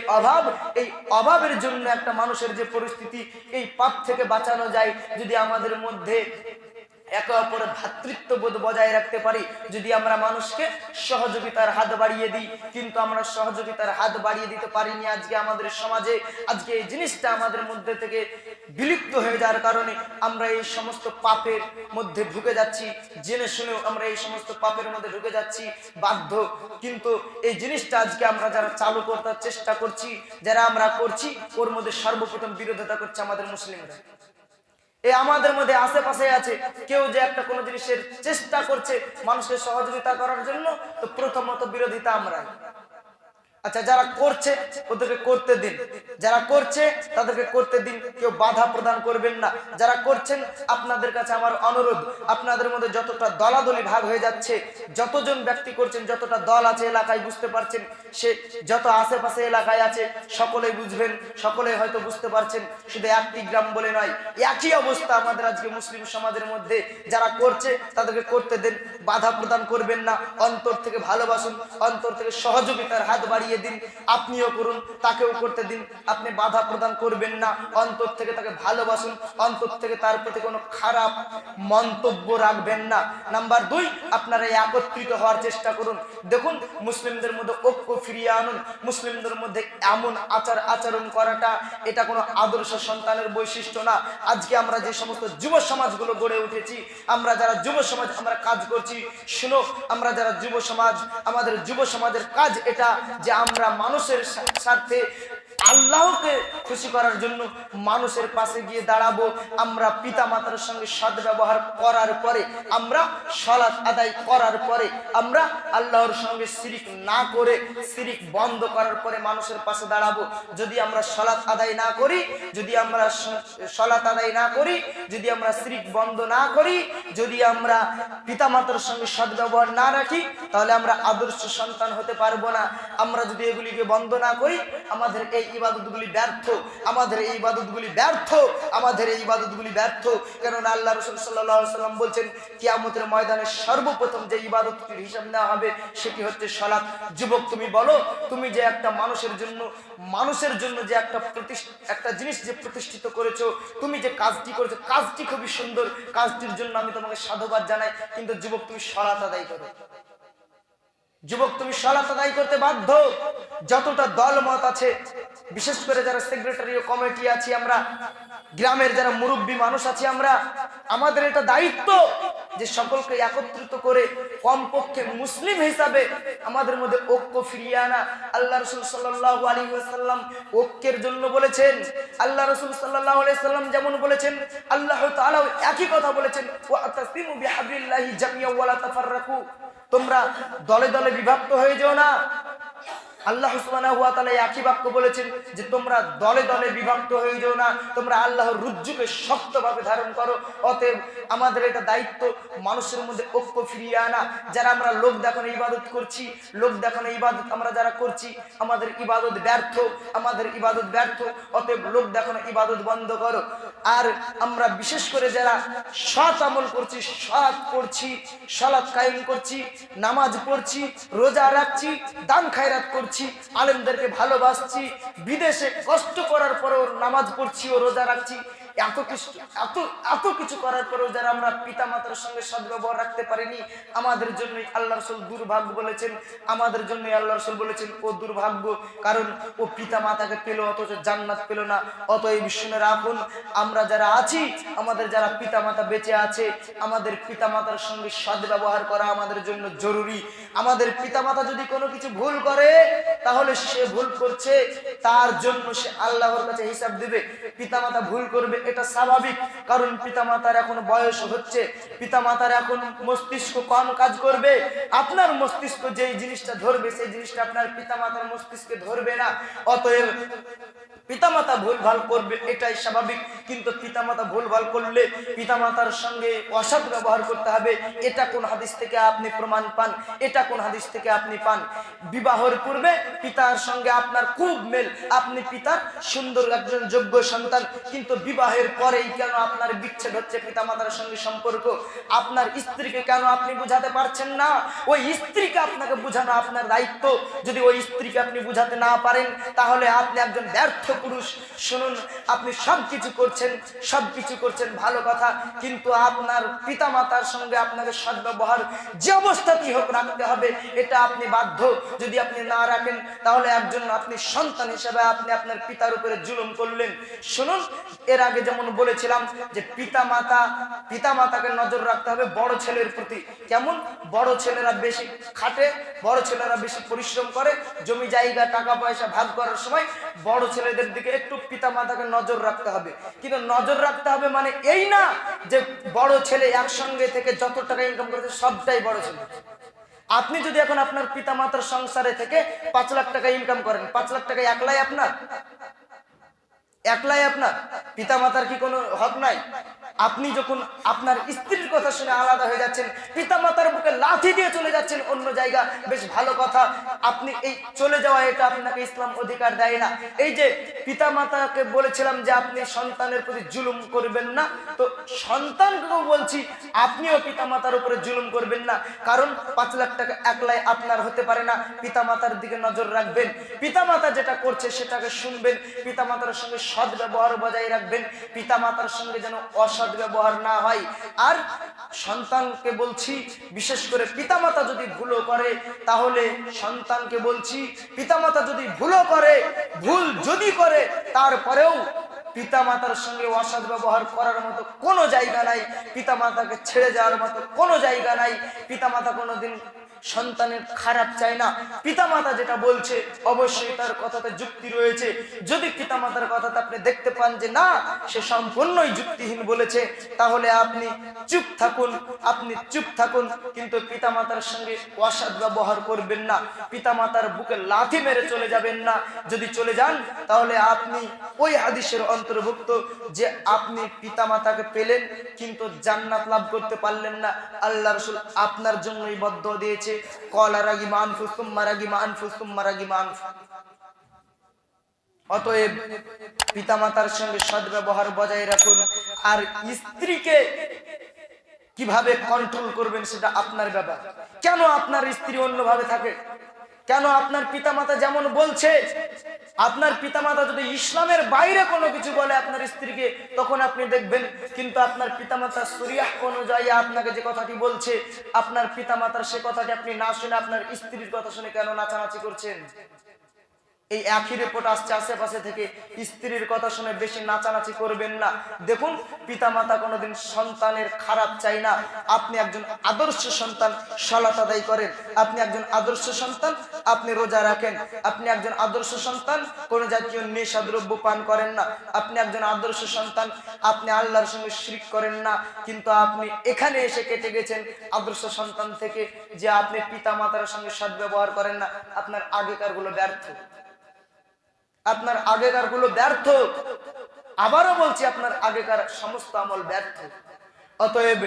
অভাবের জন্য একটা মানুষের যে পরিস্থিতি, এই পাপ থেকে বাঁচানো যায় যদি আমাদের মধ্যে একে অপরের ভ্রাতৃত্ববোধ বজায় রাখতে পারি, যদি আমরা মানুষকে সহযোগিতার হাত বাড়িয়ে দিই। কিন্তু আমরা সহযোগিতার হাত বাড়িয়ে দিতে পারিনি আজকে আমাদের সমাজে। আজকে এই জিনিসটা আমাদের মধ্যে থেকে বিলুপ্ত হয়ে যাওয়ার কারণে আমরা এই সমস্ত পাপের মধ্যে ঢুকে যাচ্ছি, জেনে শুনেও আমরা এই সমস্ত পাপের মধ্যে ঢুকে যাচ্ছি বাধ্য। কিন্তু এই জিনিসটা আজকে আমরা যারা চালু করতে চেষ্টা করছি, যারা আমরা করছি, ওর মধ্যে সর্বপ্রথম বিরোধিতা করছে আমাদের মুসলিমরা। আমাদের মধ্যে আশেপাশে আছে কেউ যে একটা কোনো জিনিসের চেষ্টা করছে মানুষকে সহযোগিতা করার জন্য, তো প্রথমত বিরোধিতা আমরা। আচ্ছা, যারা করছে ওদেরকে করতে দিন, যারা করছে তাদেরকে করতে দিন, কেউ বাধা প্রদান করবেন না। যারা করছেন আপনাদের কাছে আমার অনুরোধ, আপনাদের মধ্যে যতটা দলাদলি ভাগ হয়ে যাচ্ছে, যতজন ব্যক্তি করছেন, যতটা দল আছে এলাকায়, বুঝতে পারছেন, সে যত আশেপাশে এলাকায় আছে সকলেই বুঝবেন, সকলেই হয়তো বুঝতে পারছেন। শুধু একটি গ্রাম বলে নয়, একই অবস্থা আমাদের আজকে মুসলিম সমাজের মধ্যে। যারা করছে তাদেরকে করতে দেন, বাধা প্রদান করবেন না, অন্তর থেকে ভালোবাসুন, অন্তর থেকে সহযোগিতার হাত বাড়িয়ে দিন। আপনিও করুন, তাকেও করতে দিন, আপনি বাধা প্রদান করবেন না, অন্তর থেকে তাকে ভালোবাসুন, অন্তর থেকে তার প্রতি কোনো খারাপ মন্তব্য রাখবেন না। নাম্বার 2, আপনারা একত্রিত হওয়ার চেষ্টা করুন। দেখুন, মুসলিমদের মধ্যে ঐক্য ফিরিয়ে আনুন। মুসলিমদের মধ্যে এমন আচরণ করাটা এটা কোনো আদর্শ সন্তানের বৈশিষ্ট্য না। আজকে আমরা যে সমস্ত যুব সমাজগুলো গড়ে উঠেছি, আমরা যারা যুব সমাজ আমরা কাজ করছি, শুনো, আমরা যারা যুব সমাজ, আমাদের যুব সমাজের কাজ এটা যে আমরা মানুষের স্বার্থে, আল্লাহকে খুশি করার জন্য মানুষের পাশে গিয়ে দাঁড়াবো। আমরা পিতা মাতার সঙ্গে সদ্ব্যবহার করার পরে, আমরা সালাত আদায় করার পরে, আমরা আল্লাহর সঙ্গে শিরিক না করে, শিরিক বন্ধ করার পরে মানুষের পাশে দাঁড়াবো। যদি আমরা সালাত আদায় না করি, যদি আমরা সালাত আদায় না করি, যদি আমরা শিরিক বন্ধ না করি, যদি আমরা পিতা মাতার সঙ্গে সদ্ব্যবহার না রাখি, তাহলে আমরা আদর্শ সন্তান হতে পারবো না। আমরা যদি এগুলিকে বন্ধ না করি, আমাদের এই ইবাদতগুলি ব্যর্থ, আমাদের এই ইবাদতগুলি ব্যর্থ, আমাদের এই ইবাদতগুলি ব্যর্থ। কেননা আল্লাহ রাসূল সাল্লাল্লাহু আলাইহি ওয়াসাল্লাম বলছেন, কিয়ামতের ময়দানে সর্বপ্রথম যে ইবাদতটির হিসাব নেওয়া হবে সেটি হচ্ছে সালাত। যুবক, তুমি বলো, তুমি যে একটা মানুষের জন্য যে একটা জিনিস যে প্রতিষ্ঠিত করেছো, তুমি যে কাজটি করেছো, কাজটি খুবই সুন্দর, কাজটির জন্য আমি তোমাকে সাধুবাদ জানাই। কিন্তু যুবক, তুমি সালাত আদায় করো। যুবক, তুমি সালাত আদায় করতে বাধ্য। যতটা দল মত আছে, বিশেষ করে যারা সেক্রেটারি ও কমিটি আছি, আমরা গ্রামের যারা মুরব্বী মানুষ আছি, আমাদের এটা দায়িত্ব যে সকলকে একত্রিত করে কমপক্ষে মুসলিম হিসাবে আমাদের মধ্যে ঐক্য ফিরিয়ে আনা। আল্লাহ রাসূল সাল্লাল্লাহু আলাইহি ওয়াসাল্লাম ঐক্যের জন্য বলেছেন। আল্লাহ রাসূল সাল্লাল্লাহু আলাইহি ওয়াসাল্লাম যেমন বলেছেন, আল্লাহ তাআলা একই কথা বলেছেন, ওয়াতাসিমু বিহাবলিল্লাহি জামিআন ওয়া লা তাফাররাকু। তোমরা দলে দলে বিভক্ত হয়ে যেও না, আল্লাহ সুবহানাহু ওয়া তাআলা একই বাক্য বলেছেন যে তোমরা দলে দলে বিভক্ত হয়ে যাও না, তোমরা আল্লাহর রুজ্জুকে শক্তভাবে ধারণ করো। অতএব আমাদের এটা দায়িত্ব মানুষের মধ্যে ঐক্য ফিরিয়ে আনা। যারা আমরা লোক দেখানো ইবাদত করছি, লোক দেখানো ইবাদত আমরা যারা করছি, আমাদের ইবাদত ব্যর্থ, আমাদের ইবাদত ব্যর্থ। অতএব লোক দেখানো ইবাদত বন্ধ করো। আর আমরা বিশেষ করে যারা সৎ আমল করছি, সৎ করছি, সালাত কায়েম করছি, নামাজ পড়ছি, রোজা রাখছি, দান খায়রাত করছি, আলেমদেরকে ভালোবাসছি, বিদেশে কষ্ট করার পরেও নামাজ পড়ছি ও রোজা রাখছি, এত কিছু করার পরেও যারা আমরা পিতা মাতার সঙ্গে সদ্ব্যবহার রাখতে পারিনি, আমাদের জন্য আল্লাহ রাসূল দুর্ভাগ্য বলেছেন। আমাদের জন্য আল্লাহ রাসূল বলেছেন ও দুর্ভাগ্য, কারণ ও পিতা মাতাকে পেল অথচ জান্নাত পেল না। অতএব শুনে রাখুন, আমরা যারা আছি, আমাদের যারা পিতা মাতা বেঁচে আছে, আমাদের পিতা মাতার সঙ্গে সদ্ব্যবহার করা আমাদের জন্য জরুরি। আমাদের পিতা মাতা যদি কোনো কিছু ভুল করে, তাহলে সে ভুল করছে, তার জন্য সে আল্লাহর কাছে হিসাব দিবে। পিতা মাতা ভুল করবে, এটা স্বাভাবিক, কারণ পিতামাতার এখন বয়স হচ্ছে, পিতামাতার এখন মস্তিষ্ক কম কাজ করবে। আপনার মস্তিষ্ক যেই জিনিসটা ধরবে, সেই জিনিসটা আপনার পিতামাতার মস্তিষ্কে ধরবে না। অতএব পিতামাতা ভুলভাল করবে, এটাই স্বাভাবিক। কিন্তু পিতামাতা ভুলভাল করলে পিতামাতার সঙ্গে অসৎ ব্যবহার করতে হবে। এটা কোন হাদিস থেকে আপনি প্রমাণ পান? এটা কোন হাদিস থেকে আপনি পান? বিবাহের পূর্বে পিতার সঙ্গে আপনার খুব মেল, আপনি পিতার সুন্দর একজন যোগ্য সন্তান, কিন্তু বিবাহের পরেই কেন আপনার বিচ্ছেদ হচ্ছে পিতামাতার সঙ্গে সম্পর্ক? আপনার স্ত্রীকে কেন আপনি বুঝাতে পারছেন না? ওই স্ত্রীকে আপনাকে বুঝানো আপনার দায়িত্ব। যদি ওই স্ত্রীকে আপনি বুঝাতে না পারেন, তাহলে আপনি একজন ব্যর্থ পুরুষ। শুনুন, আপনি সবকিছু করছেন ভালো কথা, কিন্তু আপনার পিতামাতার সঙ্গে আপনাকে সদ্ব্যবহার যে অবস্থাতেই হোক রাখতে হবে, এটা আপনি বাধ্য। যদি আপনি না রাখেন, তাহলে একজন আপনি সন্তান হিসেবে আপনি আপনার পিতার উপরে জুলুম করলেন। শুনুন, এর আগে যেমন বলেছিলাম যে পিতামাতাকে নজর রাখতে হবে বড় ছেলের প্রতি। কেমন? বড় ছেলেরা বেশি খাটে, বড় ছেলেরা বেশি পরিশ্রম করে, জমি জায়গা টাকা পয়সা ভাগ করার সময় বড় ছেলেদের দিকে একটু পিতামাতাকে নজর রাখতে হবে। কিন্তু নজর রাখতে হবে মানে এই না যে বড় ছেলে একসঙ্গে থেকে যত টাকা ইনকাম করেছে সবটাই বড় ছেলে। আপনি যদি এখন আপনার পিতামাতার সংসারে থেকে 5 লাখ টাকা ইনকাম করেন, 5 লাখ টাকা একলাই আপনার? পিতামাতার কি কোনো হক নাই? আপনি যখন আপনার স্ত্রীর কথা শুনে আলাদা হয়ে যাচ্ছেন, পিতামাতার বুকে লাথি দিয়ে চলে যাচ্ছেন অন্য জায়গা, বেশ ভালো কথা। আপনি এই চলে যাওয়া, এটা আপনাকে ইসলাম অধিকার দেয় না। এই যে পিতামাতাকে বলেছিলাম যে আপনি সন্তানের প্রতি জুলুম করবেন না, তো সন্তানকেও বলছি আপনিও পিতামাতার উপরে জুলুম করবেন না। কারণ 5 লাখ টাকা একলাই আপনার হতে পারে না, পিতামাতার দিকে নজর রাখবেন। পিতামাতা যেটা করছে সেটাকে শুনবেন, পিতামাতার সঙ্গে সৎ ব্যবহার বজায় রাখবেন, পিতামাতার সঙ্গে যেন অসৎ ব্যবহার না হয়। আর সন্তানকে বলছি, বিশেষ করে পিতামাতা যদি ভুলও করে, তাহলে সন্তানকে বলছি পিতামাতা যদি ভুল করে তারপরেও পিতামাতার সঙ্গে অসৎ ব্যবহার করার মতো কোনো জায়গা নাই, পিতামাতাকে ছেড়ে যাওয়ার মতো কোনো জায়গা নাই। পিতামাতা কোনোদিন সন্তানের খারাপ চায় না। পিতামাতা যেটা বলছে অবশ্যই তার কথাতে যুক্তি রয়েছে। যদি পিতামাতার কথাতে আপনি দেখতে পান যে না, সে সম্পূর্ণই যুক্তিহীন বলেছে, তাহলে আপনি চুপ থাকুন, কিন্তু পিতামাতার সঙ্গে অসৎ ব্যবহার করবেন না, পিতামাতার বুকে লাথি মেরে চলে যাবেন না। যদি চলে যান, তাহলে আপনি ওই হাদিসের অন্তর্ভুক্ত যে আপনি পিতামাতাকে পেলেন কিন্তু জান্নাত লাভ করতে পারলেন না। আল্লাহ রাসূল আপনার জন্যই বদদুয়া দিয়েছে, ক্বালা রাগিমা আনফু সুম্মা রাগিমা আনফু সুম্মা রাগিমা আনফু। অতএব পিতামাতার সঙ্গে সদ্ব্যবহার বজায় রাখুন। আর স্ত্রীকে কিভাবে কন্ট্রোল করবেন সেটা আপনার ব্যাপার। কেন আপনার স্ত্রী অন্যভাবে থাকে? কেন আপনার পিতামাতা যেমন বলছে, আপনার পিতামাতা যদি ইসলামের বাইরে কোনো কিছু বলে আপনার স্ত্রীকে, তখন আপনি দেখবেন কিন্তু আপনার পিতামাতা শরিয়াহ অনুযায়ী আপনাকে যে কথাটি বলছে, আপনার পিতামাতার সে কথাটি আপনি না শুনে আপনার স্ত্রীর কথা শুনে কেন নাচানাচি করছেন? এই একই রিপোর্ট আসছে আশেপাশে থেকে, স্ত্রীর কথা শুনে বেশি নাচানাচি করবেন না। দেখুন, পিতামাতা কোনোদিন সন্তানের খারাপ চাই না। আপনি একজন আদর্শ সন্তান, সালাত আদায় করেন। আপনি একজন আদর্শ সন্তান, আপনি রোজা রাখেন। আপনি একজন আদর্শ সন্তান, কোনো জাতীয় নেশাদ্রব্য পান করেন না। আপনি একজন আদর্শ সন্তান, আপনি আল্লাহর সঙ্গে শিরক করেন না। কিন্তু আপনি এখানে এসে কেটে গেছেন আদর্শ সন্তান থেকে, যে আপনি পিতামাতার সঙ্গে সদ্ব্যবহার করেন না। আপনার আগেকার গুলো ব্যর্থ, আপনার আগেকার গুলো ব্যর্থ। আবারও বলছি, আপনার আগেকার সমস্ত আমল ব্যর্থ। অতএব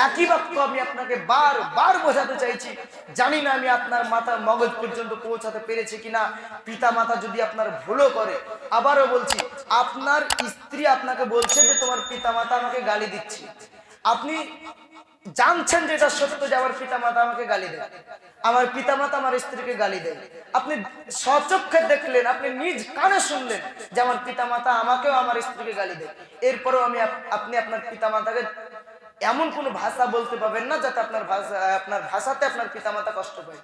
একই বাক্য আমি আপনাকে বারবার বোঝাতে চাইছি। জানি না আমি আপনার মাথা মগজ পর্যন্ত পৌঁছাতে পেরেছি কিনা। পিতা মাতা যদি আপনার ভুলও করে, আবারও বলছি, আপনার স্ত্রী আপনাকে বলছে যে তোমার পিতা মাতা আমাকে গালি দিচ্ছে, আপনি জানছেন যে এটা সত্য যে আমার পিতা মাতা আমাকে গালি দেয়, আমার পিতা মাতা আমার স্ত্রীকে গালি দেয়। আপনি সচক্ষে দেখলেন, আপনি নিজ কানে শুনলেন যে আমার পিতা মাতা আমাকেও আমার স্ত্রীকে গালি দেয়। এরপরেও আপনি আপনার পিতা মাতাকে এমন কোনো ভাষা বলতে পাবেন না যাতে আপনার ভাষাতে আপনার পিতা মাতা কষ্ট পায়।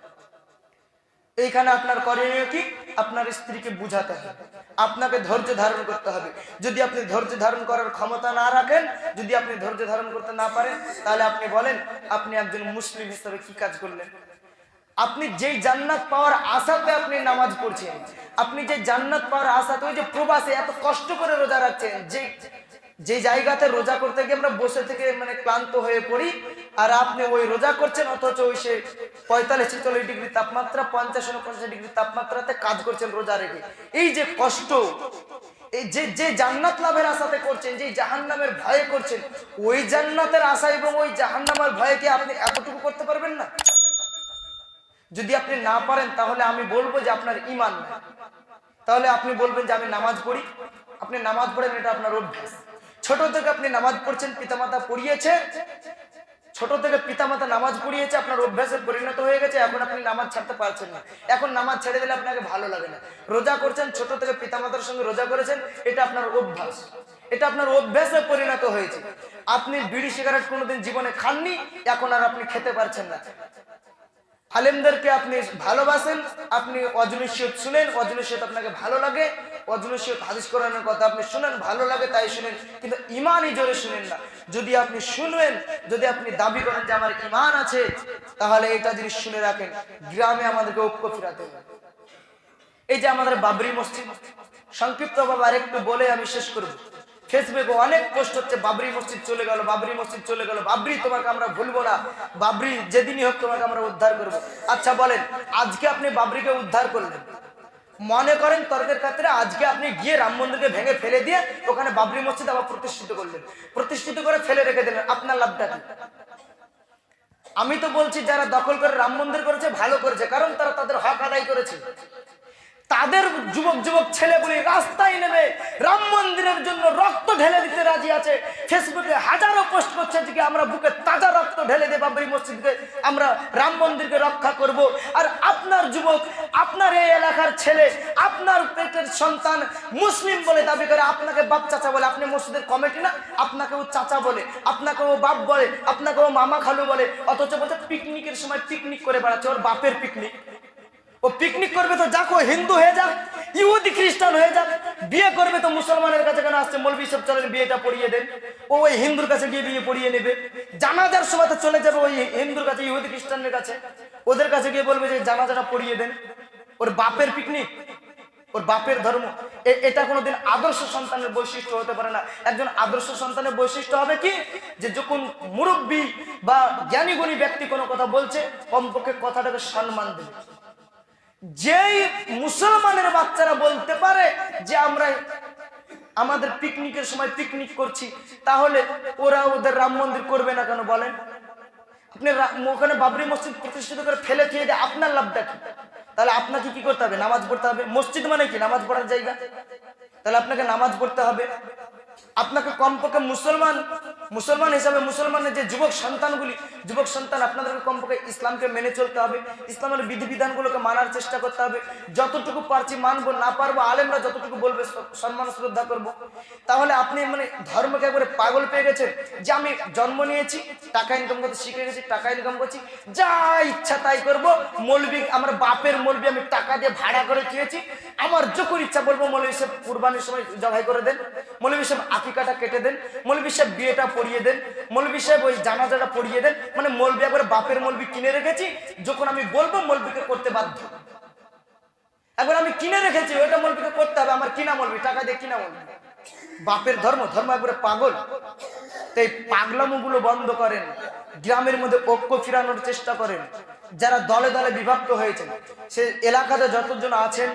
এইখানে আপনার করণীয় কি? আপনার স্ত্রীকে বুঝাতে হবে, আপনাকে ধৈর্য ধারণ করতে হবে। যদি আপনি ধৈর্য ধারণ করার ক্ষমতা না রাখেন, যদি আপনি ধৈর্য ধারণ করতে না পারেন, তাহলে আপনি বলেন আপনি একজন মুসলিম হিসেবে কি কাজ করলেন? আপনি যেই জান্নাত পাওয়ার আশাতে আপনি নামাজ পড়ছেন, আপনি যে জান্নাত পাওয়ার আশাতে, ওই যে প্রবাসে এত কষ্ট করে রোজা রাখছেন, যে জায়গাতে রোজা করতে গিয়ে আমরা বসে থেকে ক্লান্ত হয়ে পড়ি, আর আপনি ওই রোজা করছেন, অথচ ওই সে 45-46 ডিগ্রি তাপমাত্রা, 50-49 ডিগ্রি তাপমাত্রাতে কাজ করছেন রোজা রেখে। এই যে কষ্ট, এই যে জান্নাত লাভের আশাতে করছেন, যে জাহান্নামের ভয়ে করছেন, ওই জান্নাতের আশা এবং ওই জাহান্নামের ভয়ে কি আপনি এতটুকু করতে পারবেন না? যদি আপনি না পারেন, তাহলে আমি বলবো যে আপনার ঈমান নেই। তাহলে আপনি বলবেন যে আমি নামাজ পড়ি। আপনি নামাজ পড়েন, এটা আপনার অভ্যাস। ছোট থেকে আপনি নামাজ পড়ছেন, পিতামাতা পড়িয়েছে, ছোট থেকে পিতামাতা নামাজ পড়িয়েছে, আপনার অভ্যাসে পরিণত হয়ে গেছে। এখন আপনি নামাজ ছাড়তে পারছেন না। এখন নামাজ ছেড়ে দিলে আপনাকে ভালো লাগে না। রোজা করছেন, ছোট থেকে পিতামাতার সঙ্গে রোজা করেছেন, এটা আপনার অভ্যাস, এটা আপনার অভ্যাসে পরিণত হয়েছে। আপনি বিড়ি সিগারেট কোনোদিন জীবনে খাননি, এখন আর আপনি খেতে পারছেন না। আলেমদেরকে আপনি ভালোবাসেন, আপনি অজনসিয়ত শুনেন, অজনসিয়ত আপনাকে ভালো লাগে, অজনসিয়ত হাদিস কোরআনের কথা আপনি শুনেন, ভালো লাগে তাই শুনেন, কিন্তু ইমানই জোরে শুনেন না। যদি আপনি শুনবেন, যদি আপনি দাবি করেন যে আমার ইমান আছে, তাহলে এটা জিনিস শুনে রাখেন, গ্রামে আমাদেরকে ঐক্য ফিরাতে হবে। এই যে আমাদের বাবরি মসজিদ, সংক্ষিপ্তভাবে আরেকটু বলে আমি শেষ করব। ফেসবুকে অনেক পোস্ট হচ্ছে, বাবরি মসজিদ চলে গেল, বাবরি মসজিদ চলে গেল, বাবরি তোমাকে আমরা ভুলবো না, বাবরি যেদিনই হোক তোমাকে আমরা উদ্ধার করব। আচ্ছা বলেন, আজকে আপনি বাবরিকে উদ্ধার করলেন, মনে করেন তর্কের ক্ষেত্রে আজকে আপনি গিয়ে রাম মন্দিরকে ভেঙে ফেলে দিয়ে ওখানে বাবরি মসজিদ আবার প্রতিষ্ঠিত করলেন, প্রতিষ্ঠিত করে ফেলে রেখে দিলেন, আপনার লাভটা কি? আমি তো বলছি যারা দখল করে রাম মন্দির করেছে ভালো করেছে, কারণ তারা তাদের হক আদায় করেছে। তাদের যুবক ছেলেগুলি রাস্তায় নেমে রাম মন্দিরের জন্য রক্ত ঢেলে দিতে রাজি আছে। ফেসবুকে হাজারো পোস্ট করছে যে আমরা বুকে তাজা রক্ত ঢেলে দিয়ে বাবরি মসজিদকে, আমরা রাম মন্দিরকে রক্ষা করব। আর আপনার যুবক, আপনার এই এলাকার ছেলে, আপনার পেটের সন্তান মুসলিম বলে দাবি করে, আপনাকে বাপ চাচা বলে, আপনি মসজিদের কমিটি না, আপনাকে ও চাচা বলে, আপনাকে ও বাপ বলে, আপনাকে ও মামা খালু বলে, অথচ বলছে পিকনিকের সময় পিকনিক করে বেড়াচ্ছে, ওর বাপের পিকনিক। ও পিকনিক করবে তো যাক, ও হিন্দু হয়ে যাক, ইহুদি খ্রিস্টান হয়ে যাক, বিয়ে করবে তো মুসলমানের কাছে কেন আসছে? মৌলবি সব চলেন, বিয়েটা পড়িয়ে দেন, ও ওই হিন্দুর কাছে গিয়ে বিয়ে পড়িয়ে নেবে। জানাজার সময় তো চলে যাবে ওই হিন্দুর কাছে, ইহুদি খ্রিস্টানের কাছে, ওদের কাছে গিয়ে বলবে যে জানাজাটা পড়িয়ে দেন। ওর বাপের পিকনিক, ওর বাপের ধর্ম। এটা কোনোদিন আদর্শ সন্তানের বৈশিষ্ট্য হতে পারে না। একজন আদর্শ সন্তানের বৈশিষ্ট্য হবে কি, যে যখন মুরব্বী বা জ্ঞানী গুণী ব্যক্তি কোনো কথা বলছে, কমপক্ষে কথাটাকে সম্মান দেবে। যেই মুসলমানের বাচ্চারা বলতে পারে যে আমরা আমাদের পিকনিকের সময় পিকনিক করছি, তাহলে ওরা ওদের রাম মন্দির করবে না কেন বলেন? আপনি ওখানে বাবরি মসজিদ প্রতিষ্ঠিত করে ফেলে থিয়ে দিয়ে আপনার লাভটা কি? তাহলে আপনাকে কি করতে হবে? নামাজ পড়তে হবে। মসজিদ মানে কি? নামাজ পড়ার জায়গা। তাহলে আপনাকে নামাজ পড়তে হবে। আপনাকে কমপক্ষে মুসলমান হিসাবে মুসলমানের যে যুবক সন্তান আপনাদেরকে কমপক্ষে ইসলামকে মেনে চলতে হবে, ইসলামের বিধিবিধানগুলোকে মানার চেষ্টা করতে হবে। যতটুকু পারছি মানবো, না পারবো আলেমরা যতটুকু বলবে সম্মান শ্রদ্ধা করব। তাহলে আপনি মানে ধর্মকে একবারে পাগল পেয়ে গেছেন যে আমি জন্ম নিয়েছি, টাকা ইনকাম করতে শিখে গেছি, টাকা ইনকাম করছি, যা ইচ্ছা তাই করবো। মৌলবি, আমার বাপের মৌলবি আমি টাকা দিয়ে ভাড়া করে খেয়েছি, আমার যখন ইচ্ছা বলবো মৌলবি সাহেব কুরবানির সময় জবাই করে দেন, মৌলবি সাহেব আকিকাটা কেটে দেন, মৌলবি সাহেব বিয়েটা পড়িয়ে দেন, মৌলবি সাহেব ওই জানাজাটা পড়িয়ে দেন। মানে মৌলবি একবার বাপের মৌলবি কিনে রেখেছি, যখন আমি বলবো মৌলবিকে করতে বাধ্য। একবার আমি কিনে রেখেছি, ওইটা মৌলবিকে করতে হবে, আমার কিনা মৌলবি, টাকা দিয়ে কিনা মৌলবি। বাপের ধর্ম একবারে পাগল। তাই পাগলামোগুলো বন্ধ করেন, গ্রামের মধ্যে ঐক্য ফিরানোর চেষ্টা করেন। যারা দলে দলে বিভক্ত হয়েছেন, সে এলাকাতে যতজন আছেন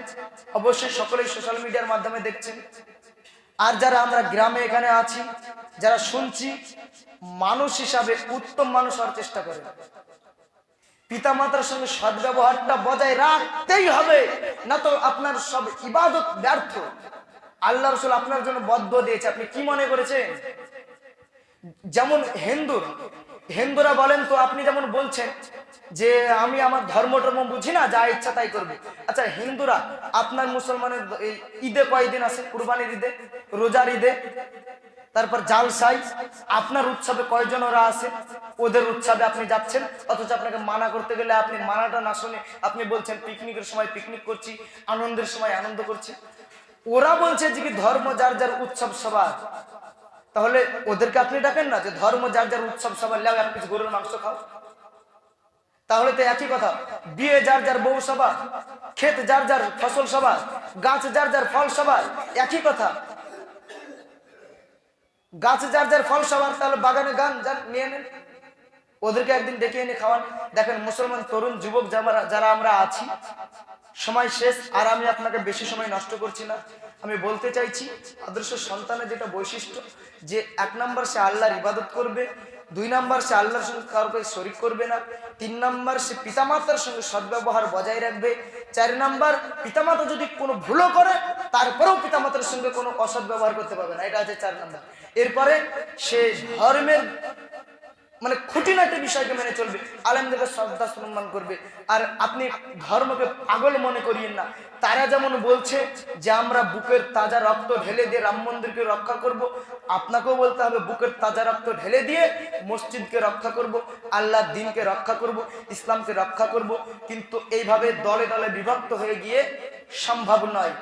অবশ্যই সকলেই সোশ্যাল মিডিয়ার মাধ্যমে দেখছেন। আর যারা আমরা গ্রামে এখানে আছি, যারা শুনছি, মানুষ হিসাবে উত্তম মানুষ হওয়ার চেষ্টা করেন। পিতামাতার সঙ্গে সদ্ব্যবহারটা বজায় রাখতেই হবে, না তো আপনার সব ইবাদত ব্যর্থ। আল্লাহ রাসূল আপনার জন্য বদদুয়া দিয়েছে, আপনি কি মনে করেছেন? যেমন হিন্দুরা বলেন, তো আপনি যেমন বলছেন যে আমি আমার ধর্ম বুঝি না, যা ইচ্ছা তাই করবে। আচ্ছা, হিন্দুরা আপনার মুসলমানের ঈদে কয়দিন আছে? কুরবানির ঈদে, রোজার ঈদে, তারপর জালসাই, আপনার উৎসবে কয়জন ওরা আছে? ওদের উৎসবে আপনি যাচ্ছেন, অথচ আপনাকে মানা করতে গেলে আপনি মানাটা না শুনে আপনি বলছেন পিকনিকের সময় পিকনিক করছি, আনন্দের সময় আনন্দ করছি। ওরা বলছে যে কি ধর্ম যার যার উৎসব সবার, তাহলে ওদেরকে আপনি ডাকেন না যে ধর্ম যার যার উৎসব সবার, লেও এক পিস গরুর মাংস খাও। তাহলে তো একই কথা, বিয়ে যার যার বউ সবার, ক্ষেত যার যার ফসল সবার, গাছ যার যার ফল সবার, একই কথা। গাছ যার যার ফল সবার, তাহলে বাগানে গান নিয়ে নেন, ওদেরকে একদিন ডেকে এনে খাওয়ান। দেখেন মুসলমান তরুণ যুবক যারা আমরা আছি, সময় শেষ, আর আমি আপনাকে বেশি সময় নষ্ট করছি না। আমি বলতে চাইছি, আদর্শ সন্তানের যেটা বৈশিষ্ট্য, যে 1 নম্বর সে আল্লাহর ইবাদত করবে, 2 নম্বর সে আল্লাহর সঙ্গে কাউকে শরীক করবে না, 3 নম্বর সে পিতামাতার সঙ্গে সদ্ব্যবহার বজায় রাখবে, 4 নম্বর পিতামাতা যদি কোনো ভুলও করে তারপরেও পিতামাতার সঙ্গে কোনো অসৎ ব্যবহার করতে পারবে না, এটা হচ্ছে 4 নম্বর। এরপরে সে ধর্মের মানে খুঁটিনাটি বিষয়কে মেনে চলবে, আলেমদেরকে শ্রদ্ধা সম্মান করবে। আর আপনি ধর্মকে পাগল মনে করিয়েন না। তারা যেমন বলছে যে আমরা বুকের তাজা রক্ত ঢেলে দিয়ে রাম মন্দিরকে রক্ষা করব, আপনাকেও বলতে হবে বুকের তাজা রক্ত ঢেলে দিয়ে মসজিদকে রক্ষা করব, আল্লাহর দ্বীনকে রক্ষা করব, ইসলামকে রক্ষা করব। কিন্তু এইভাবে দলে দলে বিভক্ত হয়ে গিয়ে সম্ভব নয়,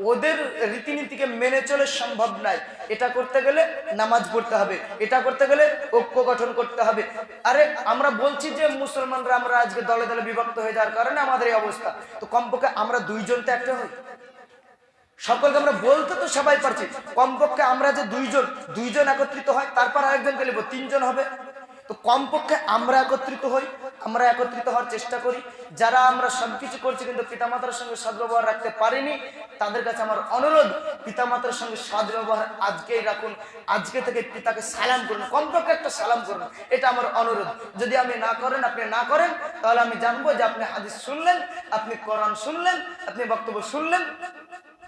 ওদের রীতিনীতিকে মেনে চলে সম্ভব নয়। এটা করতে গেলে নামাজ পড়তে হবে, এটা করতে গেলে ঐক্য গঠন করতে হবে। আরে আমরা বলছি যে মুসলমানরা আমরা আজকে দলে দলে বিভক্ত হয়ে যাওয়ার কারণে আমাদের এই অবস্থা, তো কমপক্ষে আমরা 2 জন তো একটা হই। সকলকে আমরা বলতে তো সবাই পারছি, কমপক্ষে আমরা যে 2 জন একত্রিত হয়, তারপর আরেকজনকে নেব, 3 জন হবে। তো কমপক্ষে আমরা একত্রিত হই, আমরা একত্রিত হওয়ার চেষ্টা করি। যারা আমরা সবকিছু করছি কিন্তু পিতামাতার সঙ্গে সদ্ব্যবহার রাখতে পারিনি, তাদের কাছে আমার অনুরোধ, পিতামাতার সঙ্গে সদ্ব্যবহার আজকেই রাখুন। আজকে থেকে পিতাকে সালাম করুন, কমপক্ষে একটা সালাম করুন, এটা আমার অনুরোধ। যদি আপনি না করেন তাহলে আমি জানবো যে আপনি হাদিস শুনলেন, আপনি কোরআন শুনলেন, আপনি বক্তব্য শুনলেন,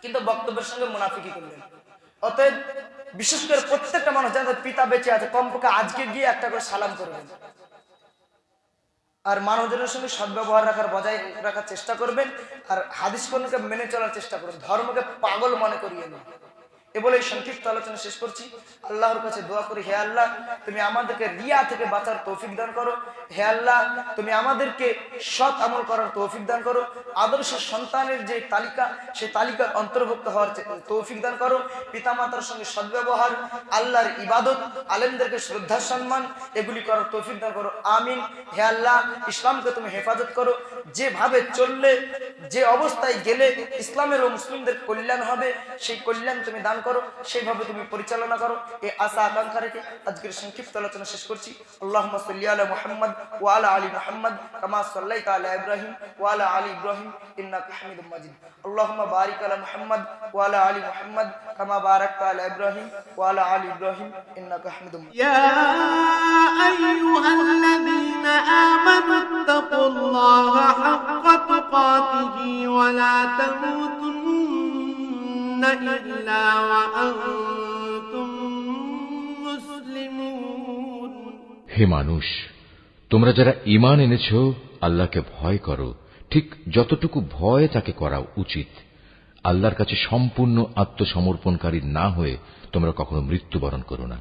কিন্তু বক্তব্যের সঙ্গে মুনাফিকি করলেন। অতএব বিশেষ করে প্রত্যেকটা মানুষ যাদের পিতা বেঁচে আছে, কমপক্ষে আজকে গিয়ে একটা করে সালাম করবেন। আর মানুষজনের সঙ্গে সদ্ব্যবহার বজায় রাখার চেষ্টা করবেন। আর হাদিস কোরআনকে মেনে চলার চেষ্টা করবেন, ধর্মকে পাগল মনে করিয়েন না। এ বলে সংক্ষিপ্ত আলোচনা শেষ করছি। আল্লাহর কাছে দোয়া করি, হে আল্লাহ তুমি আমাদেরকে রিয়া থেকে বাঁচার তৌফিক দান করো। হে আল্লাহ তুমি আমাদেরকে সৎ আমল করার তৌফিক দান করো। আদর্শ সন্তানের যে তালিকা, সেই তালিকার অন্তর্ভুক্ত হওয়ার তৌফিক দান করো। পিতামাতার সঙ্গে সদ্ব্যবহার, আল্লাহর ইবাদত, আলেমদেরকে শ্রদ্ধা সম্মান, এগুলি করার তৌফিক দান করো, আমিন। হে আল্লাহ ইসলামকে তুমি হেফাজত করো, যেভাবে চললে, যে অবস্থায় গেলে ইসলামের ও মুসলিমদের কল্যাণ হবে, সেই কল্যাণ তুমি দান করো, সেইভাবে তুমি পরিচালনা করো। এই আশা আকাঙ্ক্ষা রেখে আজকের সংক্ষিপ্ত আলোচনা শেষ করছি। আল্লাহুম্মা সাল্লি আলা মুহাম্মদ ওয়া আলা আলি মুহাম্মদ কামা সাল্লাইতা আলা ইব্রাহিম ওয়া আলা আলি ইব্রাহিম ইন্নাকা হামিদুম মাজিদ। আল্লাহুম্মা বারিক আলা মুহাম্মদ ওয়া আলা আলি মুহাম্মদ কামা বারাকতা আলা ইব্রাহিম ওয়া আলা আলি ইব্রাহিম ইন্নাকা হামিদুম মাজিদ। ইয়া আইয়ুহাল্লাযীনা আমানু তাকুল্লাহা হাক্কা তুকাতিহি ওয়া লা তামুতুন্না ইল্লা ওয়া আনতুম হে মানুষ, তোমরা যারা ঈমান এনেছ আল্লাহকে ভয় করো, ঠিক যতটুকু ভয় তাকে করা উচিত। আল্লাহর কাছে সম্পূর্ণ আত্মসমর্পণকারী না হয়ে তোমরা কখনো মৃত্যুবরণ করো না।